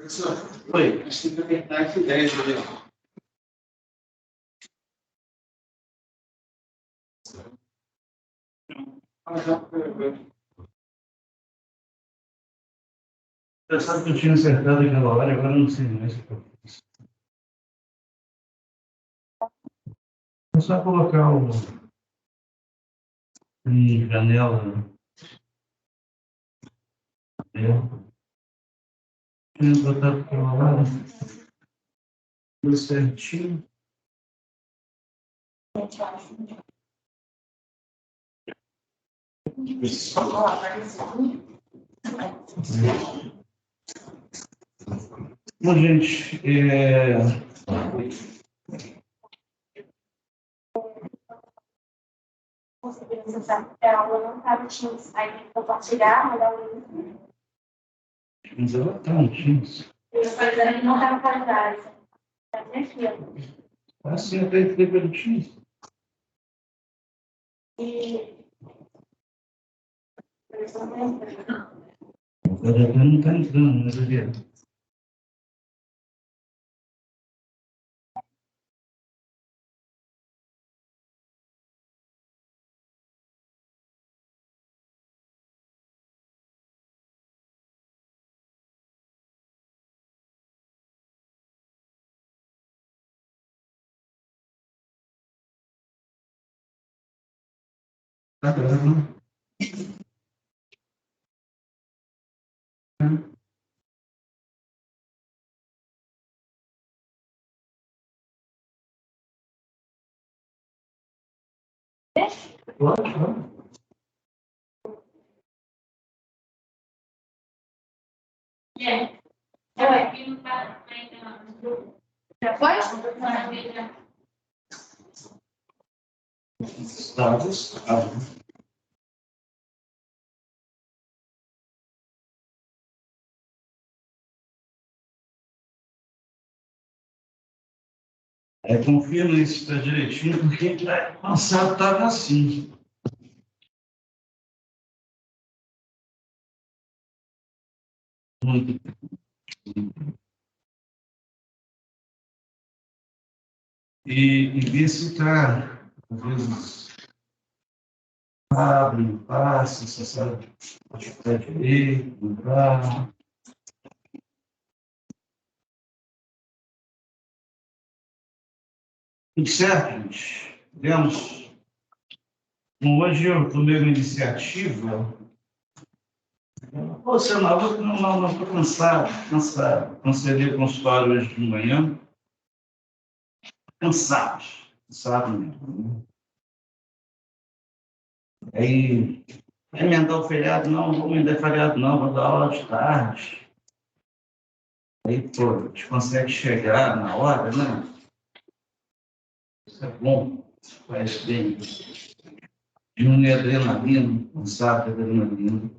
Professor, oi, acho que tem que apertar aqui 10 ali. Eu sabe que eu tinha acertado aquela hora, agora eu não sei mais o que eu fiz. É só colocar em janela. Tinha botado aquela hora. Tudo certinho. Bom, gente, conseguir acessar a aula não está no Teams. Aí tem que compartilhar, mandar o link. mas ela está no Teams. Não está no calendário. Está aqui, ó. Assim, até entrei pelo Teams. E... Agora até não está entrando, mas ali. Tá gravando. Pode. Já foi? Estados. Confirma isso está direitinho, porque o passado estava assim. Muito. E ver se está, às vezes, abre, passa, se sabe, pode ficar direito, não dá. Tudo certo, gente? Vemos. Hoje eu tomei uma iniciativa. Você não estou cansado. Cancelei o consultório hoje de manhã. Cansado mesmo. Aí, emendar o feriado, não vou emendar feriado, não, vou dar aula de tarde. Aí, pô, a gente consegue chegar na hora, né? Isso é bom, faz bem. Diminui a adrenalina, cansado de adrenalina.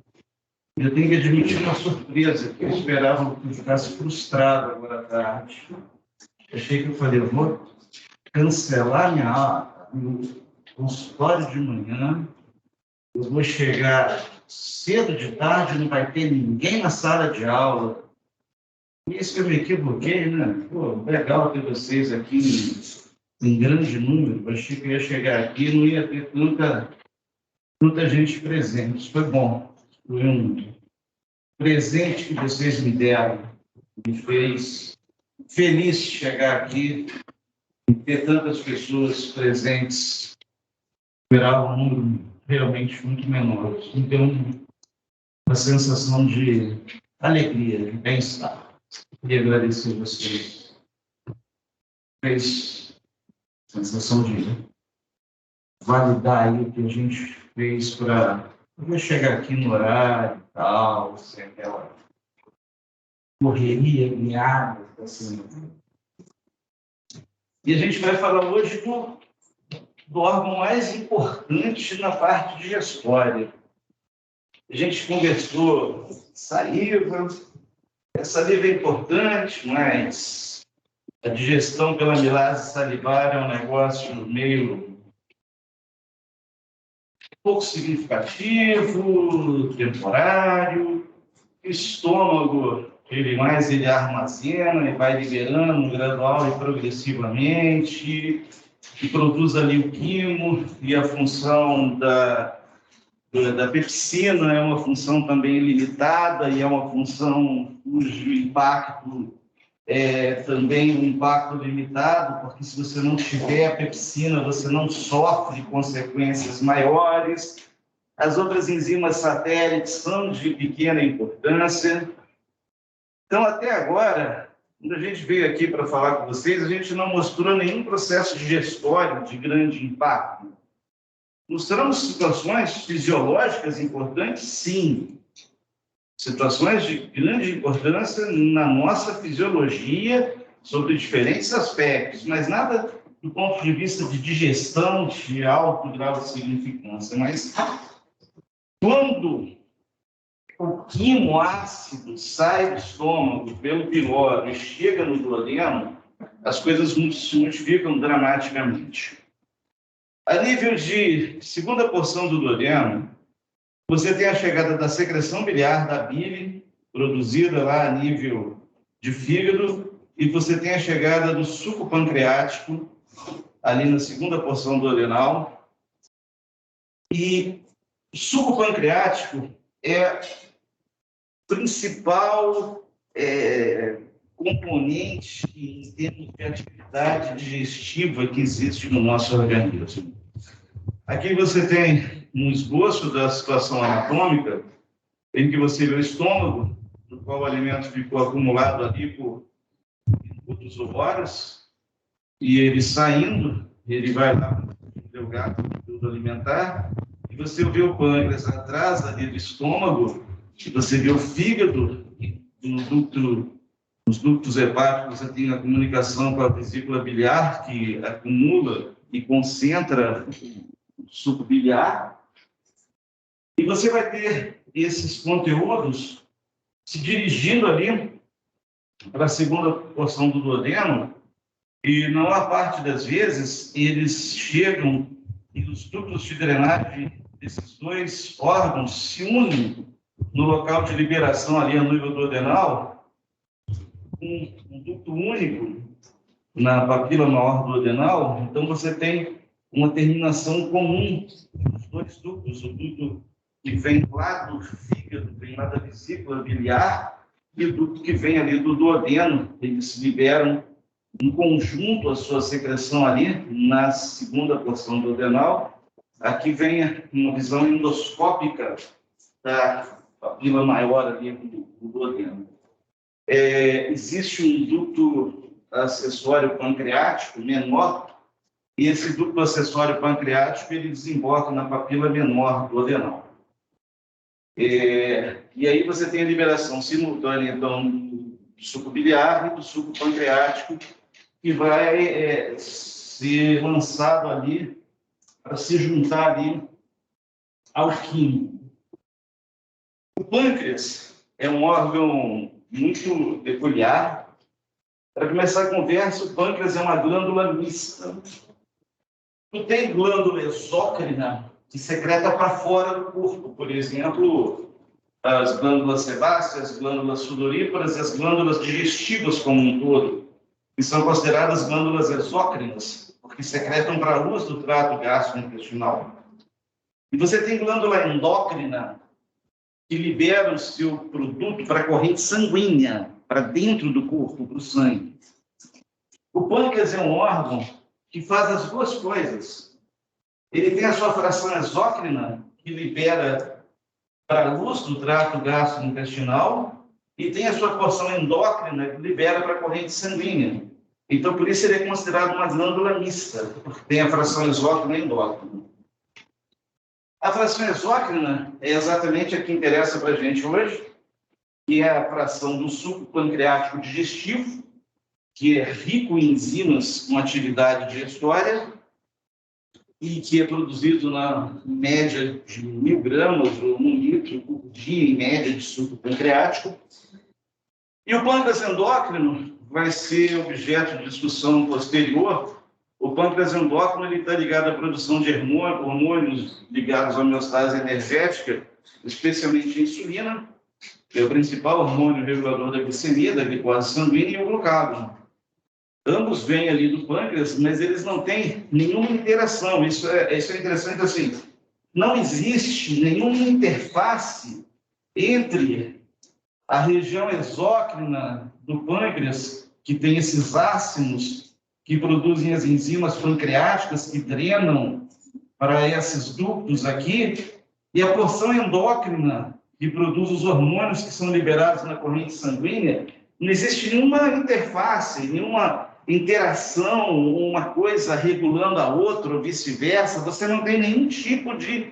Eu tenho que admitir uma surpresa, que eu esperava que eu ficasse frustrado agora à tarde. Achei que eu falei, eu vou cancelar minha aula, meu consultório de manhã, eu vou chegar cedo de tarde, não vai ter ninguém na sala de aula. Isso que eu me equivoquei, né? Pô, legal ter vocês aqui em grande número. Eu achei que eu ia chegar aqui e não ia ter tanta gente presente. Isso foi bom. Foi um presente que vocês me deram. Me fez feliz chegar aqui e ter tantas pessoas presentes. Esperava um número realmente muito menor. Então, uma sensação de alegria, de bem-estar. Queria agradecer a vocês. Fez sensação de validar aí o que a gente fez para eu chegar aqui no horário e tal, sem aquela correria, guiada, assim. E a gente vai falar hoje do órgão mais importante na parte de gestória. A gente conversou saliva, a saliva é importante, mas a digestão pela amilase salivar é um negócio meio pouco significativo, temporário. O estômago ele armazena e vai liberando gradual e progressivamente, e produz ali o quimo, e a função da pepsina é uma função também limitada, e é uma função cujo impacto é também um impacto limitado, porque se você não tiver a pepsina, você não sofre consequências maiores. As outras enzimas satélites são de pequena importância. Então, até agora, quando a gente veio aqui para falar com vocês, a gente não mostrou nenhum processo digestório de grande impacto. Mostramos situações fisiológicas importantes, sim. Situações de grande importância na nossa fisiologia sobre diferentes aspectos, mas nada do ponto de vista de digestão de alto grau de significância. Mas quando o quimo ácido sai do estômago pelo piloro e chega no duodeno, as coisas se modificam dramaticamente. A nível de segunda porção do duodeno, você tem a chegada da secreção biliar da bile, produzida lá a nível de fígado, e você tem a chegada do suco pancreático, ali na segunda porção duodenal. E o suco pancreático é o principal componente em termos de atividade digestiva que existe no nosso organismo. Aqui você tem um esboço da situação anatômica, em que você vê o estômago, no qual o alimento ficou acumulado ali por minutos ou horas, e ele saindo, ele vai lá para o delgado do alimentar, e você vê o pâncreas atrás ali do estômago, e você vê o fígado, e nos ductos hepáticos você tem a comunicação com a vesícula biliar, que acumula e concentra o suco biliar, e você vai ter esses conteúdos se dirigindo ali para a segunda porção do duodeno, e na maior parte das vezes eles chegam e os ductos de drenagem desses dois órgãos se unem no local de liberação ali a nível duodenal, um ducto único na papila maior duodenal. Então você tem uma terminação comum dos dois ductos, o ducto que vem lá do fígado, vem lá da vesícula biliar, e o ducto que vem ali do duodeno. Eles liberam em conjunto a sua secreção ali na segunda porção duodenal. Aqui vem uma visão endoscópica da papila maior ali do duodeno. Existe um ducto acessório pancreático menor, e esse ducto acessório pancreático ele desemboca na papila menor duodenal. E aí você tem a liberação simultânea, então, do suco biliar e do suco pancreático, que vai ser lançado ali para se juntar ali ao quimo. O pâncreas é um órgão muito peculiar. Para começar a conversa, o pâncreas é uma glândula mista. Não tem glândula exócrina que secreta para fora do corpo, por exemplo, as glândulas sebáceas, as glândulas sudoríparas e as glândulas digestivas como um todo, que são consideradas glândulas exócrinas, porque secretam para a luz do trato gastrointestinal. E você tem glândula endócrina, que libera o seu produto para a corrente sanguínea, para dentro do corpo, para o sangue. O pâncreas é um órgão que faz as duas coisas. Ele tem a sua fração exócrina, que libera para a luz do trato gastrointestinal, e tem a sua porção endócrina, que libera para a corrente sanguínea. Então, por isso ele é considerado uma glândula mista, porque tem a fração exócrina e endócrina. A fração exócrina é exatamente a que interessa para a gente hoje, que é a fração do suco pancreático digestivo, que é rico em enzimas com atividade digestória e que é produzido na média de 1.000 gramas ou 1 litro por dia, em média, de suco pancreático. E o pâncreas endócrino vai ser objeto de discussão posterior. O pâncreas endócrino está ligado à produção de hormônios ligados à homeostase energética, especialmente a insulina, que é o principal hormônio regulador da glicemia, da glicose sanguínea, e o glucágon. Ambos vêm ali do pâncreas, mas eles não têm nenhuma interação. Isso é interessante assim. Não existe nenhuma interface entre a região exócrina do pâncreas, que tem esses ácidos que produzem as enzimas pancreáticas que drenam para esses ductos aqui, e a porção endócrina que produz os hormônios que são liberados na corrente sanguínea. Não existe nenhuma interface, nenhuma interação, uma coisa regulando a outra, ou vice-versa. Você não tem nenhum tipo de,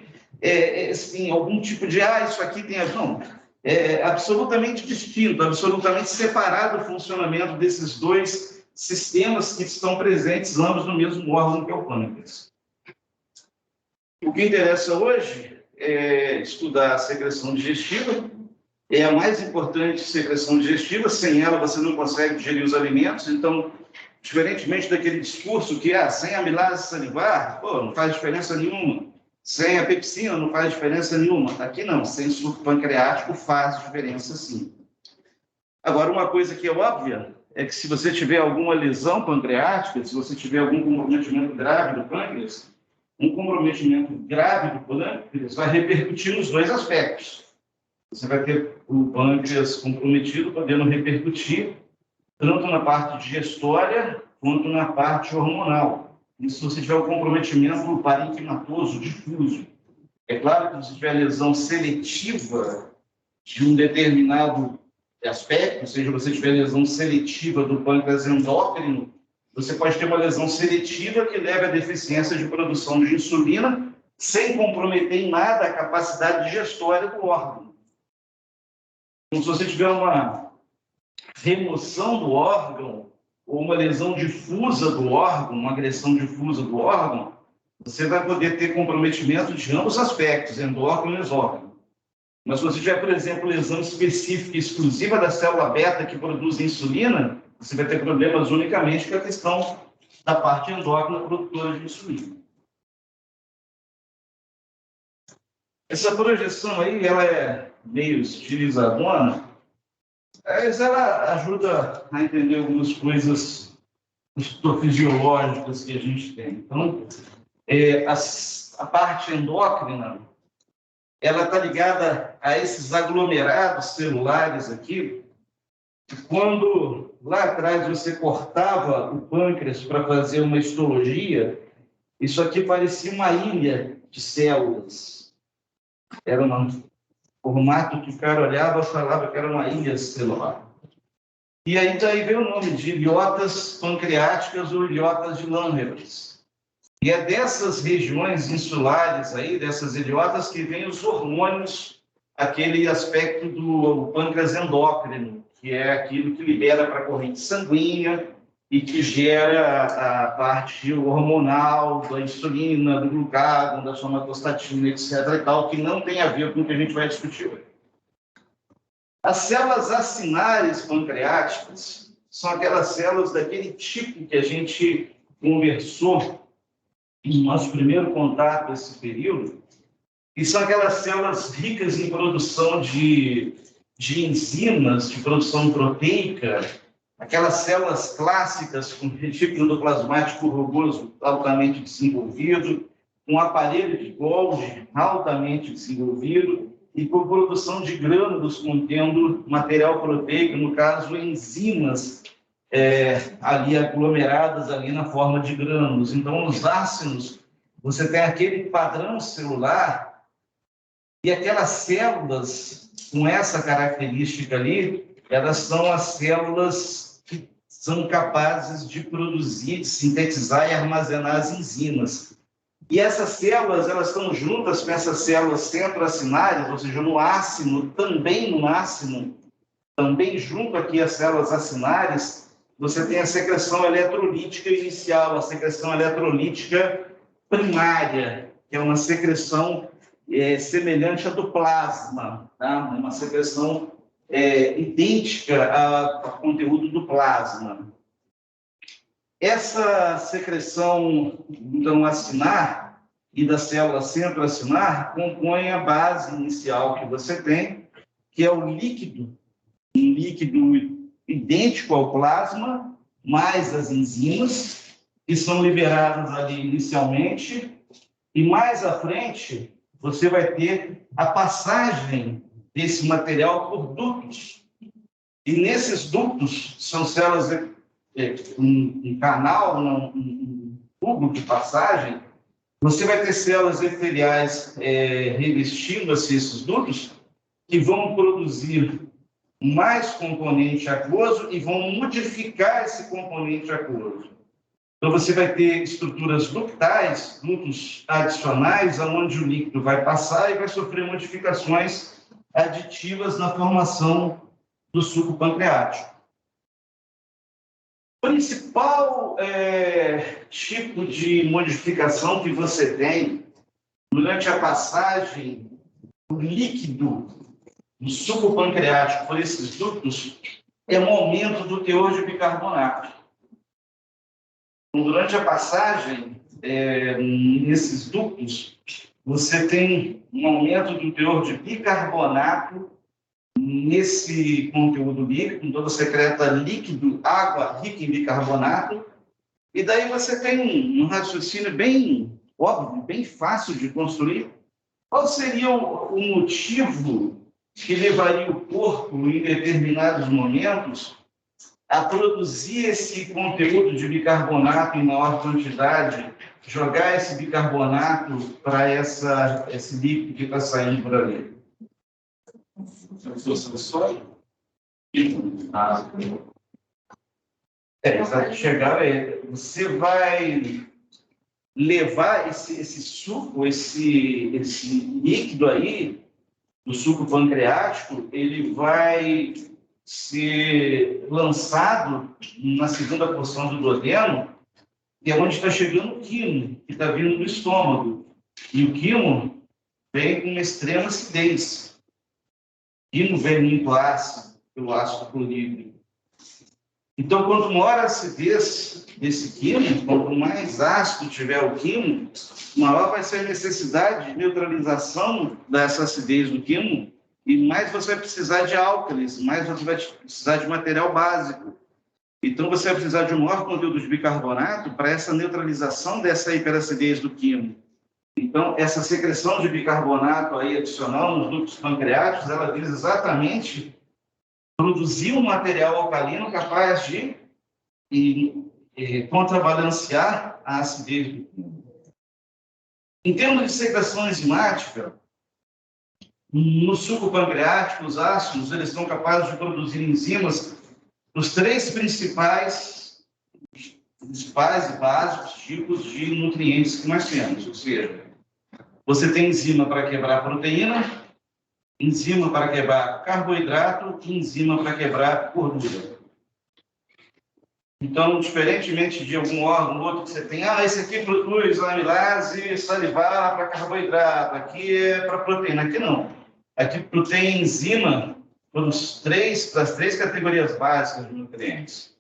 assim, algum tipo de, isso aqui tem... Não, é absolutamente distinto, absolutamente separado o funcionamento desses dois sistemas que estão presentes ambos no mesmo órgão, que é o pâncreas. O que interessa hoje é estudar a secreção digestiva. É a mais importante secreção digestiva. Sem ela, você não consegue digerir os alimentos. Então, diferentemente daquele discurso que sem amilase salivar, não faz diferença nenhuma. Sem a pepsina, não faz diferença nenhuma. Aqui não, sem suco pancreático faz diferença sim. Agora, uma coisa que é óbvia é que se você tiver alguma lesão pancreática, se você tiver algum comprometimento grave do pâncreas, um comprometimento grave do pâncreas vai repercutir nos dois aspectos. Você vai ter o pâncreas comprometido, podendo repercutir tanto na parte digestória quanto na parte hormonal. E se você tiver um comprometimento parenquimatoso difuso. É claro que se tiver lesão seletiva de um determinado aspecto, ou seja, você tiver lesão seletiva do pâncreas endócrino, você pode ter uma lesão seletiva que leve à deficiência de produção de insulina, sem comprometer em nada a capacidade digestória do órgão. Então, se você tiver uma remoção do órgão, ou uma lesão difusa do órgão, uma agressão difusa do órgão, você vai poder ter comprometimento de ambos aspectos, endócrino e exócrino. Mas se você tiver, por exemplo, lesão específica exclusiva da célula beta que produz insulina, você vai ter problemas unicamente com a questão da parte endócrina produtora de insulina. Essa projeção aí, ela é meio estilizadona, mas ela ajuda a entender algumas coisas histofisiológicas que a gente tem. Então, a parte endócrina, ela está ligada a esses aglomerados celulares aqui. Quando lá atrás você cortava o pâncreas para fazer uma histologia, isso aqui parecia uma ilha de células. Era um formato que o cara olhava e falava que era uma ilha celular. E aí daí veio o nome de ilhotas pancreáticas ou ilhotas de Langerhans. E é dessas regiões insulares aí, dessas ilhotas, que vêm os hormônios, aquele aspecto do pâncreas endócrino, que é aquilo que libera para a corrente sanguínea e que gera a parte hormonal da insulina, do glucagon, da somatostatina, etc. e tal, que não tem a ver com o que a gente vai discutir hoje. As células acinares pancreáticas são aquelas células daquele tipo que a gente conversou no nosso primeiro contato esse período, e são aquelas células ricas em produção de enzimas, de produção proteica, aquelas células clássicas com retículo endoplasmático rugoso altamente desenvolvido, com aparelho de Golgi altamente desenvolvido e com produção de grânulos contendo material proteico, no caso, enzimas ali aglomeradas ali na forma de grânulos. Então, nos ácidos, você tem aquele padrão celular e aquelas células com essa característica ali, elas são as células que são capazes de produzir, de sintetizar e armazenar as enzimas. E essas células, elas estão juntas com essas células centroacinárias, ou seja, no ácino, também junto aqui às células acinárias, você tem a secreção eletrolítica inicial, a secreção eletrolítica primária, que é uma secreção semelhante à do plasma, tá? Uma secreção idêntica ao conteúdo do plasma. Essa secreção, então, acinar e da célula centroacinar compõe a base inicial que você tem, que é o líquido, um líquido idêntico ao plasma, mais as enzimas, que são liberadas ali inicialmente, e mais à frente você vai ter a passagem desse material por dutos. E nesses dutos são células, um canal, um tubo de passagem. Você vai ter células epiteliais revestindo esses dutos, que vão produzir mais componente aquoso e vão modificar esse componente aquoso. Então, você vai ter estruturas ductais, dutos adicionais, onde o líquido vai passar e vai sofrer modificações aditivas na formação do suco pancreático. O principal tipo de modificação que você tem durante a passagem do líquido do suco pancreático por esses dutos é um aumento do teor de bicarbonato. Então, durante a passagem nesses dutos, você tem um aumento do teor de bicarbonato nesse conteúdo líquido, então você secreta líquido, água rica em bicarbonato, e daí você tem um raciocínio bem óbvio, bem fácil de construir. Qual seria o motivo que levaria o corpo, em determinados momentos, a produzir esse conteúdo de bicarbonato em maior quantidade, jogar esse bicarbonato para esse líquido que está saindo por ali? Você vai levar esse suco, esse líquido aí, do suco pancreático, ele vai ser lançado na segunda porção do duodeno, que é onde está chegando o quimo, que está vindo do estômago. E o quimo vem com uma extrema acidez. O quimo vem muito ácido, pelo ácido clorídrico. Então, quanto maior a acidez desse quimo, quanto mais ácido tiver o quimo, maior vai ser a necessidade de neutralização dessa acidez do quimo, e mais você vai precisar de álcalis, mais você vai precisar de material básico. Então, você vai precisar de um maior conteúdo de bicarbonato para essa neutralização dessa hiperacidez do quimo. Então, essa secreção de bicarbonato aí adicional nos ductos pancreáticos, ela visa exatamente produzir um material alcalino capaz de contrabalancear a acidez do quimo. Em termos de secreção enzimática, no suco pancreático, os ácidos eles são capazes de produzir enzimas dos três principais e básicos tipos de nutrientes que nós temos. Ou seja, você tem enzima para quebrar proteína, enzima para quebrar carboidrato e enzima para quebrar gordura. Então, diferentemente de algum órgão outro que você tem, esse aqui produz amilase salivar para carboidrato, aqui é para proteína, aqui não. Aqui tem enzima para as três categorias básicas de nutrientes.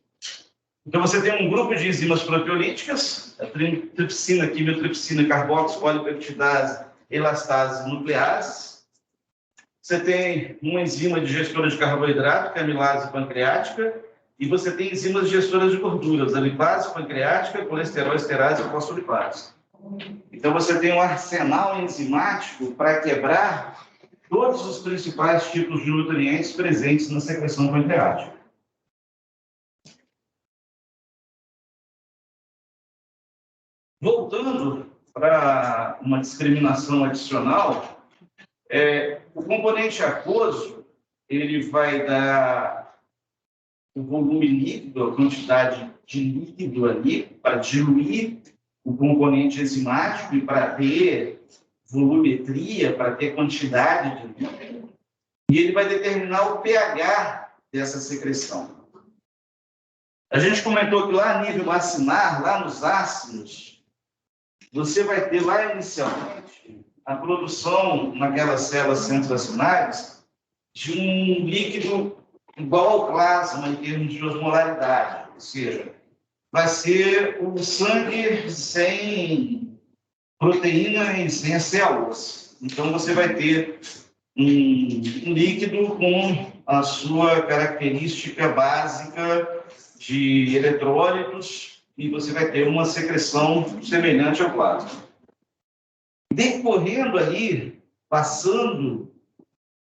Então, você tem um grupo de enzimas proteolíticas, a tripsina, quimiotripsina, carboxo, polipeptidase, elastase e nuclease. Você tem uma enzima digestora de carboidrato, que é a amilase pancreática, e você tem enzimas digestoras de gorduras, a lipase pancreática, colesterol esterase e fosfolipase. Então, você tem um arsenal enzimático para quebrar todos os principais tipos de nutrientes presentes na secreção pancreática. Voltando para uma discriminação adicional, o componente aquoso ele vai dar o volume líquido, a quantidade de líquido ali, para diluir o componente enzimático e para ter volumetria, para ter quantidade de líquido, e ele vai determinar o pH dessa secreção. A gente comentou que lá a nível acinar, lá nos ácidos, você vai ter lá inicialmente a produção naquelas células centroacinares de um líquido igual ao plasma em termos de osmolaridade, ou seja, vai ser o sangue sem proteína e sem as células. Então, você vai ter um líquido com a sua característica básica de eletrólitos e você vai ter uma secreção semelhante ao plasma. Decorrendo ali, passando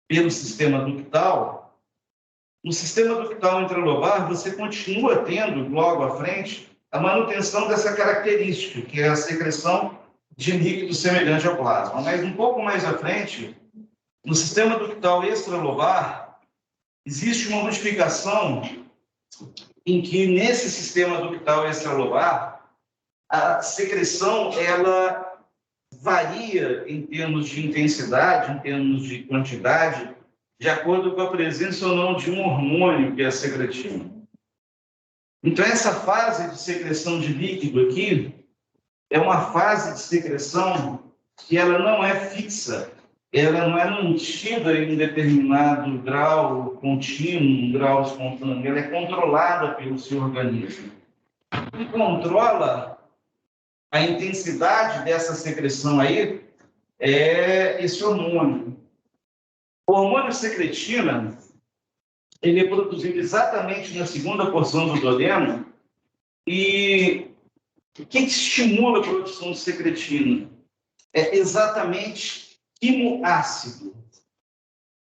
pelo sistema ductal, no sistema ductal intralobar, você continua tendo, logo à frente, a manutenção dessa característica, que é a secreção de líquido semelhante ao plasma. Mas um pouco mais à frente, no sistema ductal extralobar, existe uma modificação em que, nesse sistema ductal extralobar, a secreção ela varia em termos de intensidade, em termos de quantidade, de acordo com a presença ou não de um hormônio, que é a secretina. Então, essa fase de secreção de líquido aqui é uma fase de secreção que ela não é fixa, ela não é mantida em um determinado grau contínuo, um grau espontâneo, ela é controlada pelo seu organismo. E controla a intensidade dessa secreção aí é esse hormônio. O hormônio secretina, ele é produzido exatamente na segunda porção do duodeno e o que estimula a produção de secretina? É exatamente quimoácido.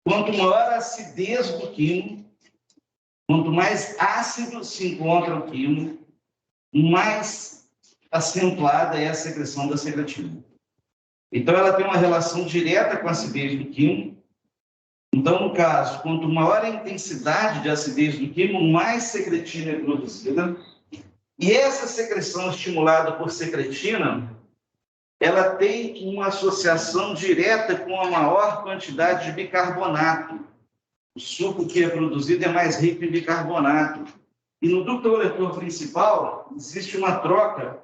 Quanto maior a acidez do quimo, quanto mais ácido se encontra o quimo, mais acentuada é a secreção da secretina. Então, ela tem uma relação direta com a acidez do quimo. Então, no caso, quanto maior a intensidade de acidez do quimo, mais secretina é produzida. E essa secreção estimulada por secretina, ela tem uma associação direta com a maior quantidade de bicarbonato. O suco que é produzido é mais rico em bicarbonato. E no ducto coletor principal, existe uma troca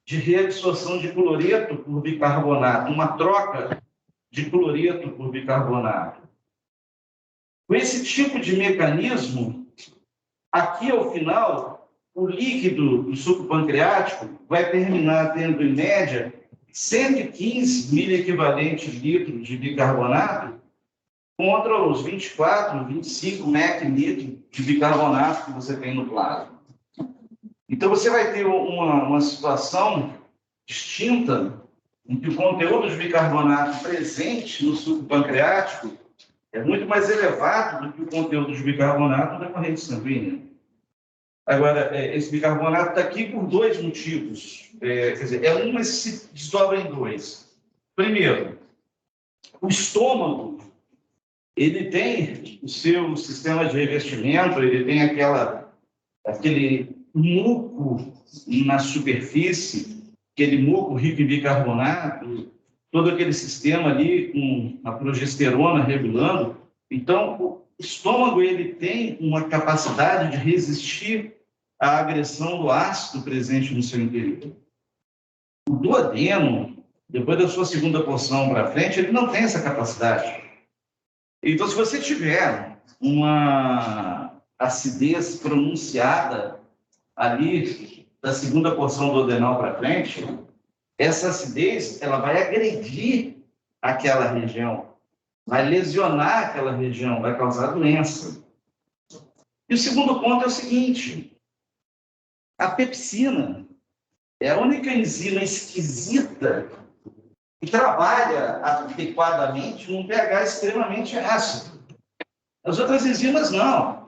de reabsorção de cloreto por bicarbonato, uma troca de cloreto por bicarbonato. Com esse tipo de mecanismo, aqui ao final, o líquido do suco pancreático vai terminar tendo, em média, 115 miliequivalentes litros de bicarbonato contra os 24, 25 ml de bicarbonato que você tem no plasma. Então, você vai ter uma situação distinta em que o conteúdo de bicarbonato presente no suco pancreático é muito mais elevado do que o conteúdo de bicarbonato da corrente sanguínea. Agora, esse bicarbonato está aqui por dois motivos. Quer dizer, um, mas se desdobra em dois. Primeiro, o estômago, ele tem o seu sistema de revestimento, ele tem aquele muco na superfície, aquele muco rico em bicarbonato, todo aquele sistema ali com a progesterona regulando. Então, o estômago ele tem uma capacidade de resistir à agressão do ácido presente no seu interior. O duodeno, depois da sua segunda porção para frente, ele não tem essa capacidade. Então, se você tiver uma acidez pronunciada ali da segunda porção duodenal para frente, essa acidez ela vai agredir aquela região, vai lesionar aquela região, vai causar doença. E o segundo ponto é o seguinte: a pepsina é a única enzima esquisita que trabalha adequadamente num pH extremamente ácido. As outras enzimas não.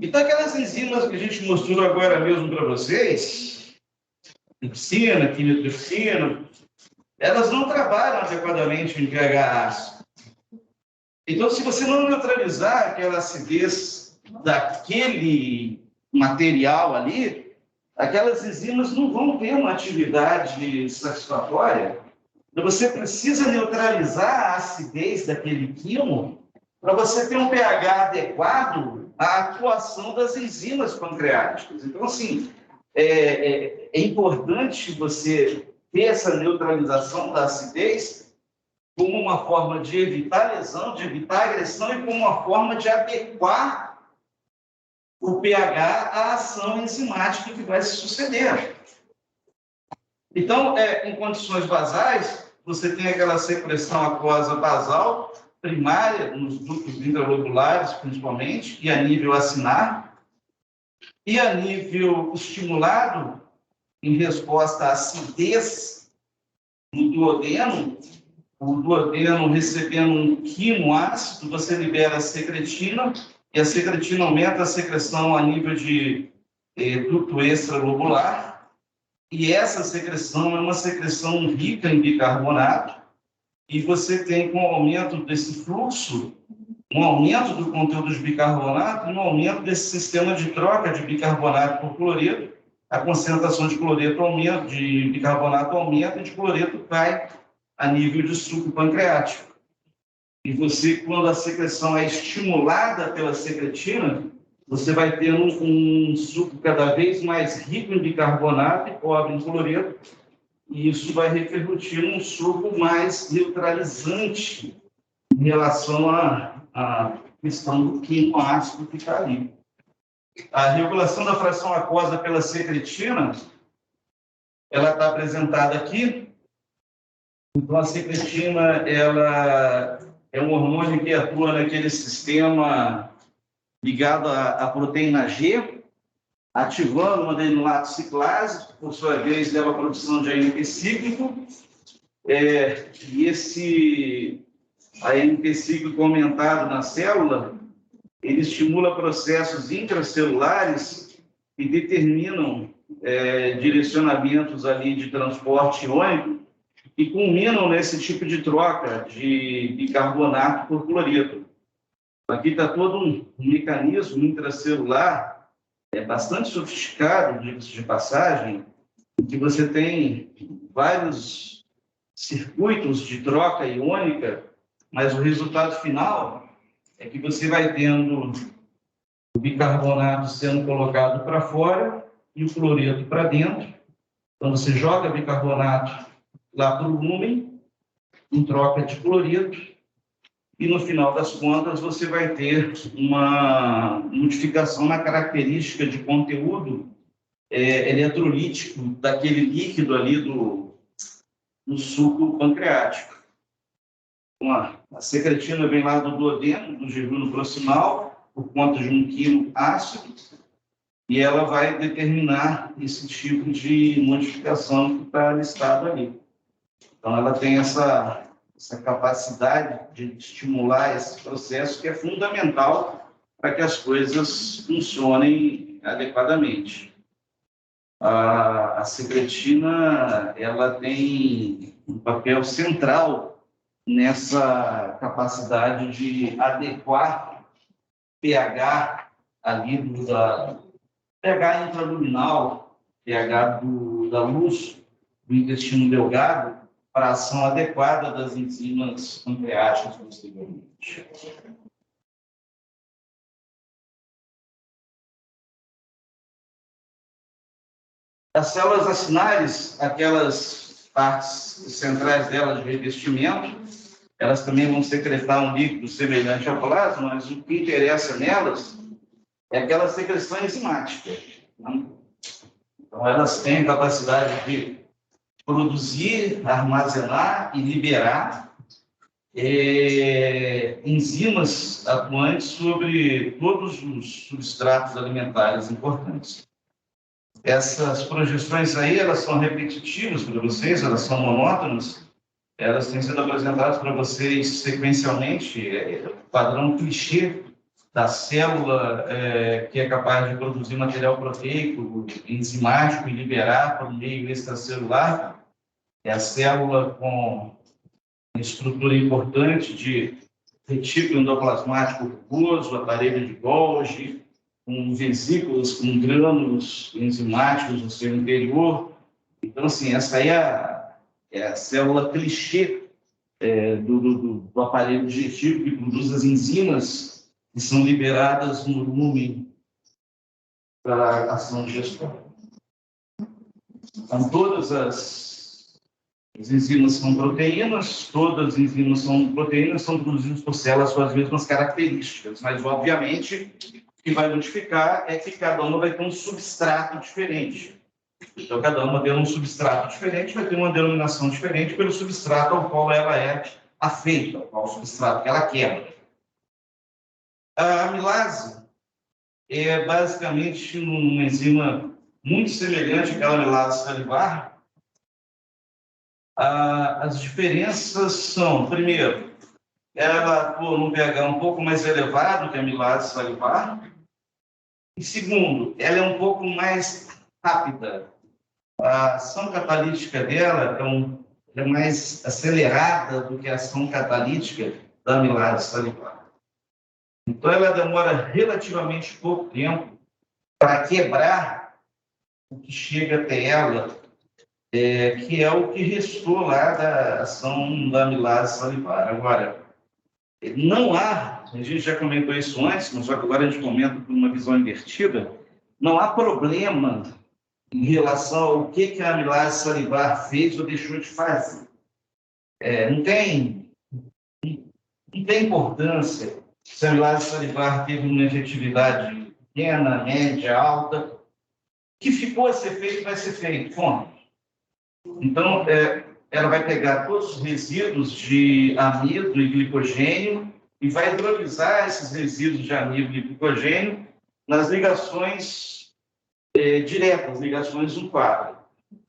Então, aquelas enzimas que a gente mostrou agora mesmo para vocês, pepsina, quimitripsina, elas não trabalham adequadamente em pH ácido. Então, se você não neutralizar aquela acidez daquele material ali, aquelas enzimas não vão ter uma atividade satisfatória. Então, você precisa neutralizar a acidez daquele quimo para você ter um pH adequado à atuação das enzimas pancreáticas. Então, assim, é importante você ter essa neutralização da acidez como uma forma de evitar lesão, de evitar agressão e como uma forma de adequar o pH à ação enzimática que vai se suceder. Então, em condições basais, você tem aquela secreção aquosa basal primária, nos ductos intralobulares, principalmente, e a nível acinar, e a nível estimulado, em resposta à acidez no duodeno, o duodeno recebendo um quimo ácido, você libera a secretina, e a secretina aumenta a secreção a nível de ducto extralobular, e essa secreção é uma secreção rica em bicarbonato, e você tem, com o aumento desse fluxo, um aumento do conteúdo de bicarbonato e um aumento desse sistema de troca de bicarbonato por cloreto, a concentração de cloreto aumenta, de bicarbonato aumenta e de cloreto cai a nível de suco pancreático. E você, quando a secreção é estimulada pela secretina, você vai ter um suco cada vez mais rico em bicarbonato e pobre em cloreto, e isso vai repercutir num suco mais neutralizante em relação à questão do quimo ácido que está ali. A regulação da fração aquosa pela secretina, ela está apresentada aqui. Então, a secretina, ela é um hormônio que atua naquele sistema ligado à proteína G, ativando uma adenulato ciclase, que, por sua vez, leva à produção de AMP cíclico. E esse AMP cíclico aumentado na célula, ele estimula processos intracelulares que determinam direcionamentos ali de transporte iônico e culminam nesse tipo de troca de bicarbonato por cloreto. Aqui está todo um mecanismo intracelular bastante sofisticado, diga-se de passagem, em que você tem vários circuitos de troca iônica, mas o resultado final é que você vai tendo o bicarbonato sendo colocado para fora e o cloreto para dentro. Então, você joga bicarbonato lá para o lúmen, em troca de cloreto, e no final das contas você vai ter uma modificação na característica de conteúdo eletrolítico daquele líquido ali do suco pancreático. Então, a secretina vem lá do duodeno, do jejum proximal, por conta de um quimo ácido, e ela vai determinar esse tipo de modificação que está listado ali. Então, ela tem essa capacidade de estimular esse processo que é fundamental para que as coisas funcionem adequadamente. A secretina, ela tem um papel central nessa capacidade de adequar pH ali pH intraluminal, pH da luz do intestino delgado, para a ação adequada das enzimas pancreáticas posteriormente. As células acinares, aquelas partes centrais delas de revestimento, elas também vão secretar um líquido semelhante ao plasma, mas o que interessa nelas é aquela secreção enzimática. Então, elas têm a capacidade de produzir, armazenar e liberar enzimas atuantes sobre todos os substratos alimentares importantes. Essas projeções aí, elas são repetitivas para vocês, elas são monótonas, elas têm sido apresentadas para vocês sequencialmente, padrão clichê da célula que é capaz de produzir material proteico, enzimático e liberar para o meio extracelular. É a célula com estrutura importante de retículo endoplasmático rugoso, aparelho de Golgi, com vesículas, com grânulos enzimáticos no seu interior. Então, assim, essa aí é a célula clichê do aparelho digestivo que produz as enzimas que são liberadas no lumen para a ação digestória. Então, todas as enzimas são proteínas, todas as enzimas são proteínas, são produzidas por células com as mesmas características, mas, obviamente, o que vai modificar é que cada uma vai ter um substrato diferente. Então, cada uma tendo um substrato diferente vai ter uma denominação diferente pelo substrato ao qual ela é afeita ao substrato, que ela quebra. A amilase é basicamente uma enzima muito semelhante àquela amilase salivar. As diferenças são, primeiro, ela atua num pH um pouco mais elevado que a amilase salivar. E segundo, ela é um pouco mais rápida. A ação catalítica dela é mais acelerada do que a ação catalítica da amilase salivar. Então, ela demora relativamente pouco tempo para quebrar o que chega até ela, que é o que restou lá da ação da amilase salivar. Agora, não há, a gente já comentou isso antes, mas só que agora a gente comenta por uma visão invertida, não há problema em relação ao que a amilase salivar fez ou deixou de fazer. Não tem importância se a amilase salivar teve uma efetividade pequena, média, alta. O que ficou a ser feito vai ser feito, ponto. Então, ela vai pegar todos os resíduos de amido e glicogênio e vai hidrolisar esses resíduos de amido e glicogênio nas ligações diretas, ligações no quadro.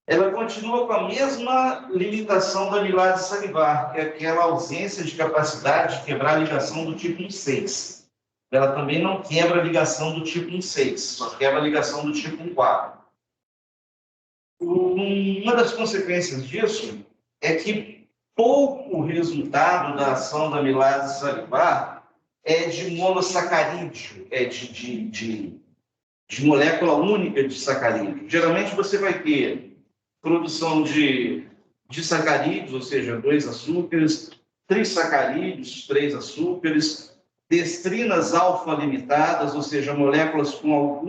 Ela continua com a mesma limitação da amilase salivar, que é aquela ausência de capacidade de quebrar a ligação do tipo 1,6. Ela também não quebra a ligação do tipo 1,6, só quebra a ligação do tipo 1,4. Uma das consequências disso é que pouco resultado da ação da amilase salivar é de monossacarídeo, de molécula única de sacarídeo. Geralmente você vai ter produção de sacarídeos, ou seja, 2 açúcares, trissacarídeos, 3 açúcares, destrinas alfa-limitadas, ou seja, moléculas com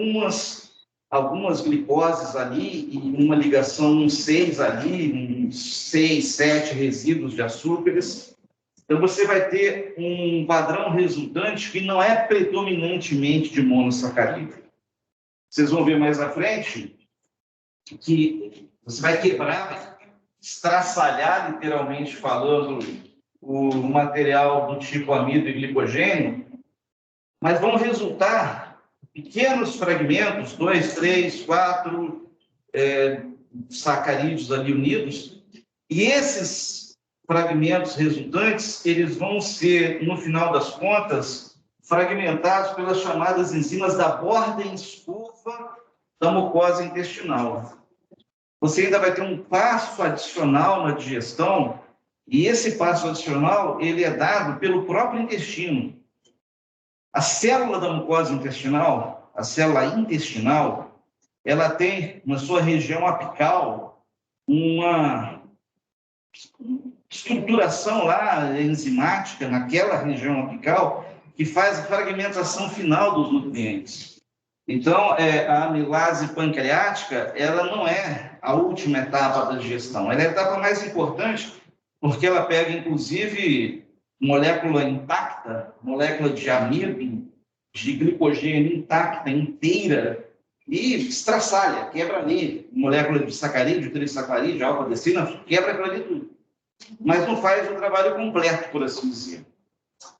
algumas glicoses ali e uma ligação 6 ali, 6, 7 resíduos de açúcares. Então, você vai ter um padrão resultante que não é predominantemente de monossacarídeo. Vocês vão ver mais à frente que você vai quebrar, estraçalhar, literalmente falando, o material do tipo amido e glicogênio, mas vão resultar pequenos fragmentos, 2, 3, 4 sacarídeos ali unidos, e esses fragmentos resultantes, eles vão ser, no final das contas, fragmentados pelas chamadas enzimas da borda em escova da mucosa intestinal. Você ainda vai ter um passo adicional na digestão, e esse passo adicional ele é dado pelo próprio intestino. A célula da mucosa intestinal, a célula intestinal, ela tem na sua região apical uma estruturação lá enzimática naquela região apical que faz a fragmentação final dos nutrientes. Então, a amilase pancreática, ela não é a última etapa da digestão, ela é a etapa mais importante porque ela pega, inclusive, molécula intacta, molécula de amido, de glicogênio intacta, inteira, e estraçalha, quebra ali, molécula de sacarídeo, trissacarídeo, alfa-destrina, quebra aquilo ali tudo. Mas não faz o trabalho completo, por assim dizer.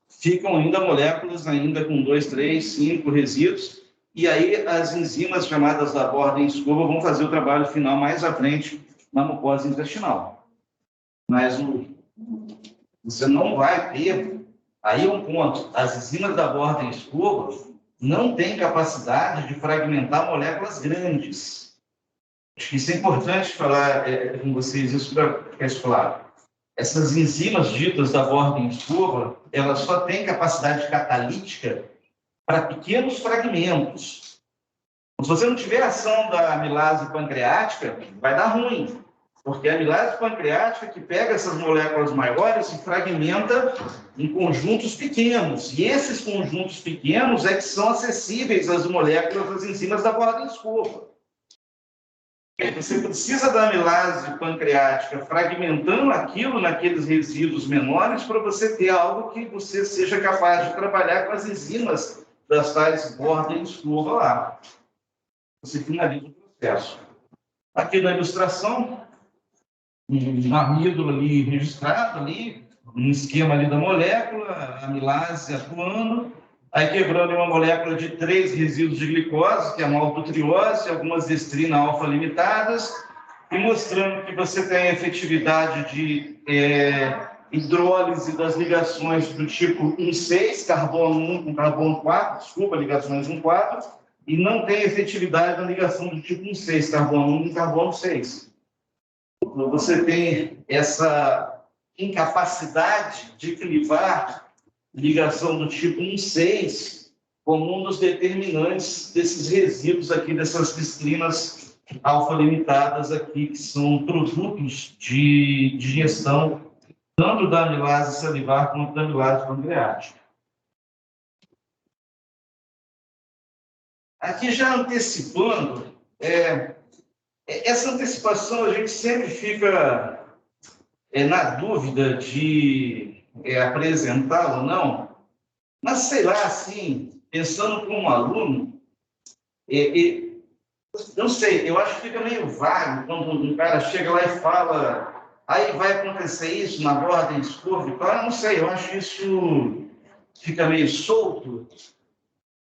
Ficam ainda moléculas ainda com 2, 3, 5 resíduos, e aí as enzimas chamadas da borda em escova vão fazer o trabalho final mais à frente na mucosa intestinal. Mas você não vai ter, aí um ponto, as enzimas da borda em escova não têm capacidade de fragmentar moléculas grandes. Acho que isso é importante falar com vocês, isso para ficar claro. Essas enzimas ditas da borda em escova, elas só têm capacidade catalítica para pequenos fragmentos. Se você não tiver ação da amilase pancreática, vai dar ruim. Porque a amilase pancreática que pega essas moléculas maiores e fragmenta em conjuntos pequenos. E esses conjuntos pequenos é que são acessíveis às moléculas das enzimas da borda em escova. Você precisa da amilase pancreática fragmentando aquilo naqueles resíduos menores para você ter algo que você seja capaz de trabalhar com as enzimas das tais borda em escova lá. Você finaliza o processo. Aqui na ilustração, um amido ali registrado ali, um esquema ali da molécula, a amilase atuando, aí quebrando uma molécula de 3 resíduos de glicose, que é a maltotriose, algumas estrina alfa limitadas, e mostrando que você tem a efetividade de hidrólise das ligações do tipo 1,6, carbono 1 com carbono 4, desculpa, ligações 1,4, e não tem efetividade na ligação do tipo 1,6, carbono 1 com carbono 6. Então, você tem essa incapacidade de clivar ligação do tipo 1,6 como um dos determinantes desses resíduos aqui, dessas cistrinas alfa-limitadas aqui, que são produtos de digestão tanto da amilase salivar quanto da amilase pancreática. Aqui já antecipando, essa antecipação a gente sempre fica na dúvida de apresentá-la ou não, mas sei lá, assim, pensando como aluno, não sei, eu acho que fica meio vago quando um cara chega lá e fala, aí vai acontecer isso na ordem de escova e tal, eu não sei, eu acho isso fica meio solto.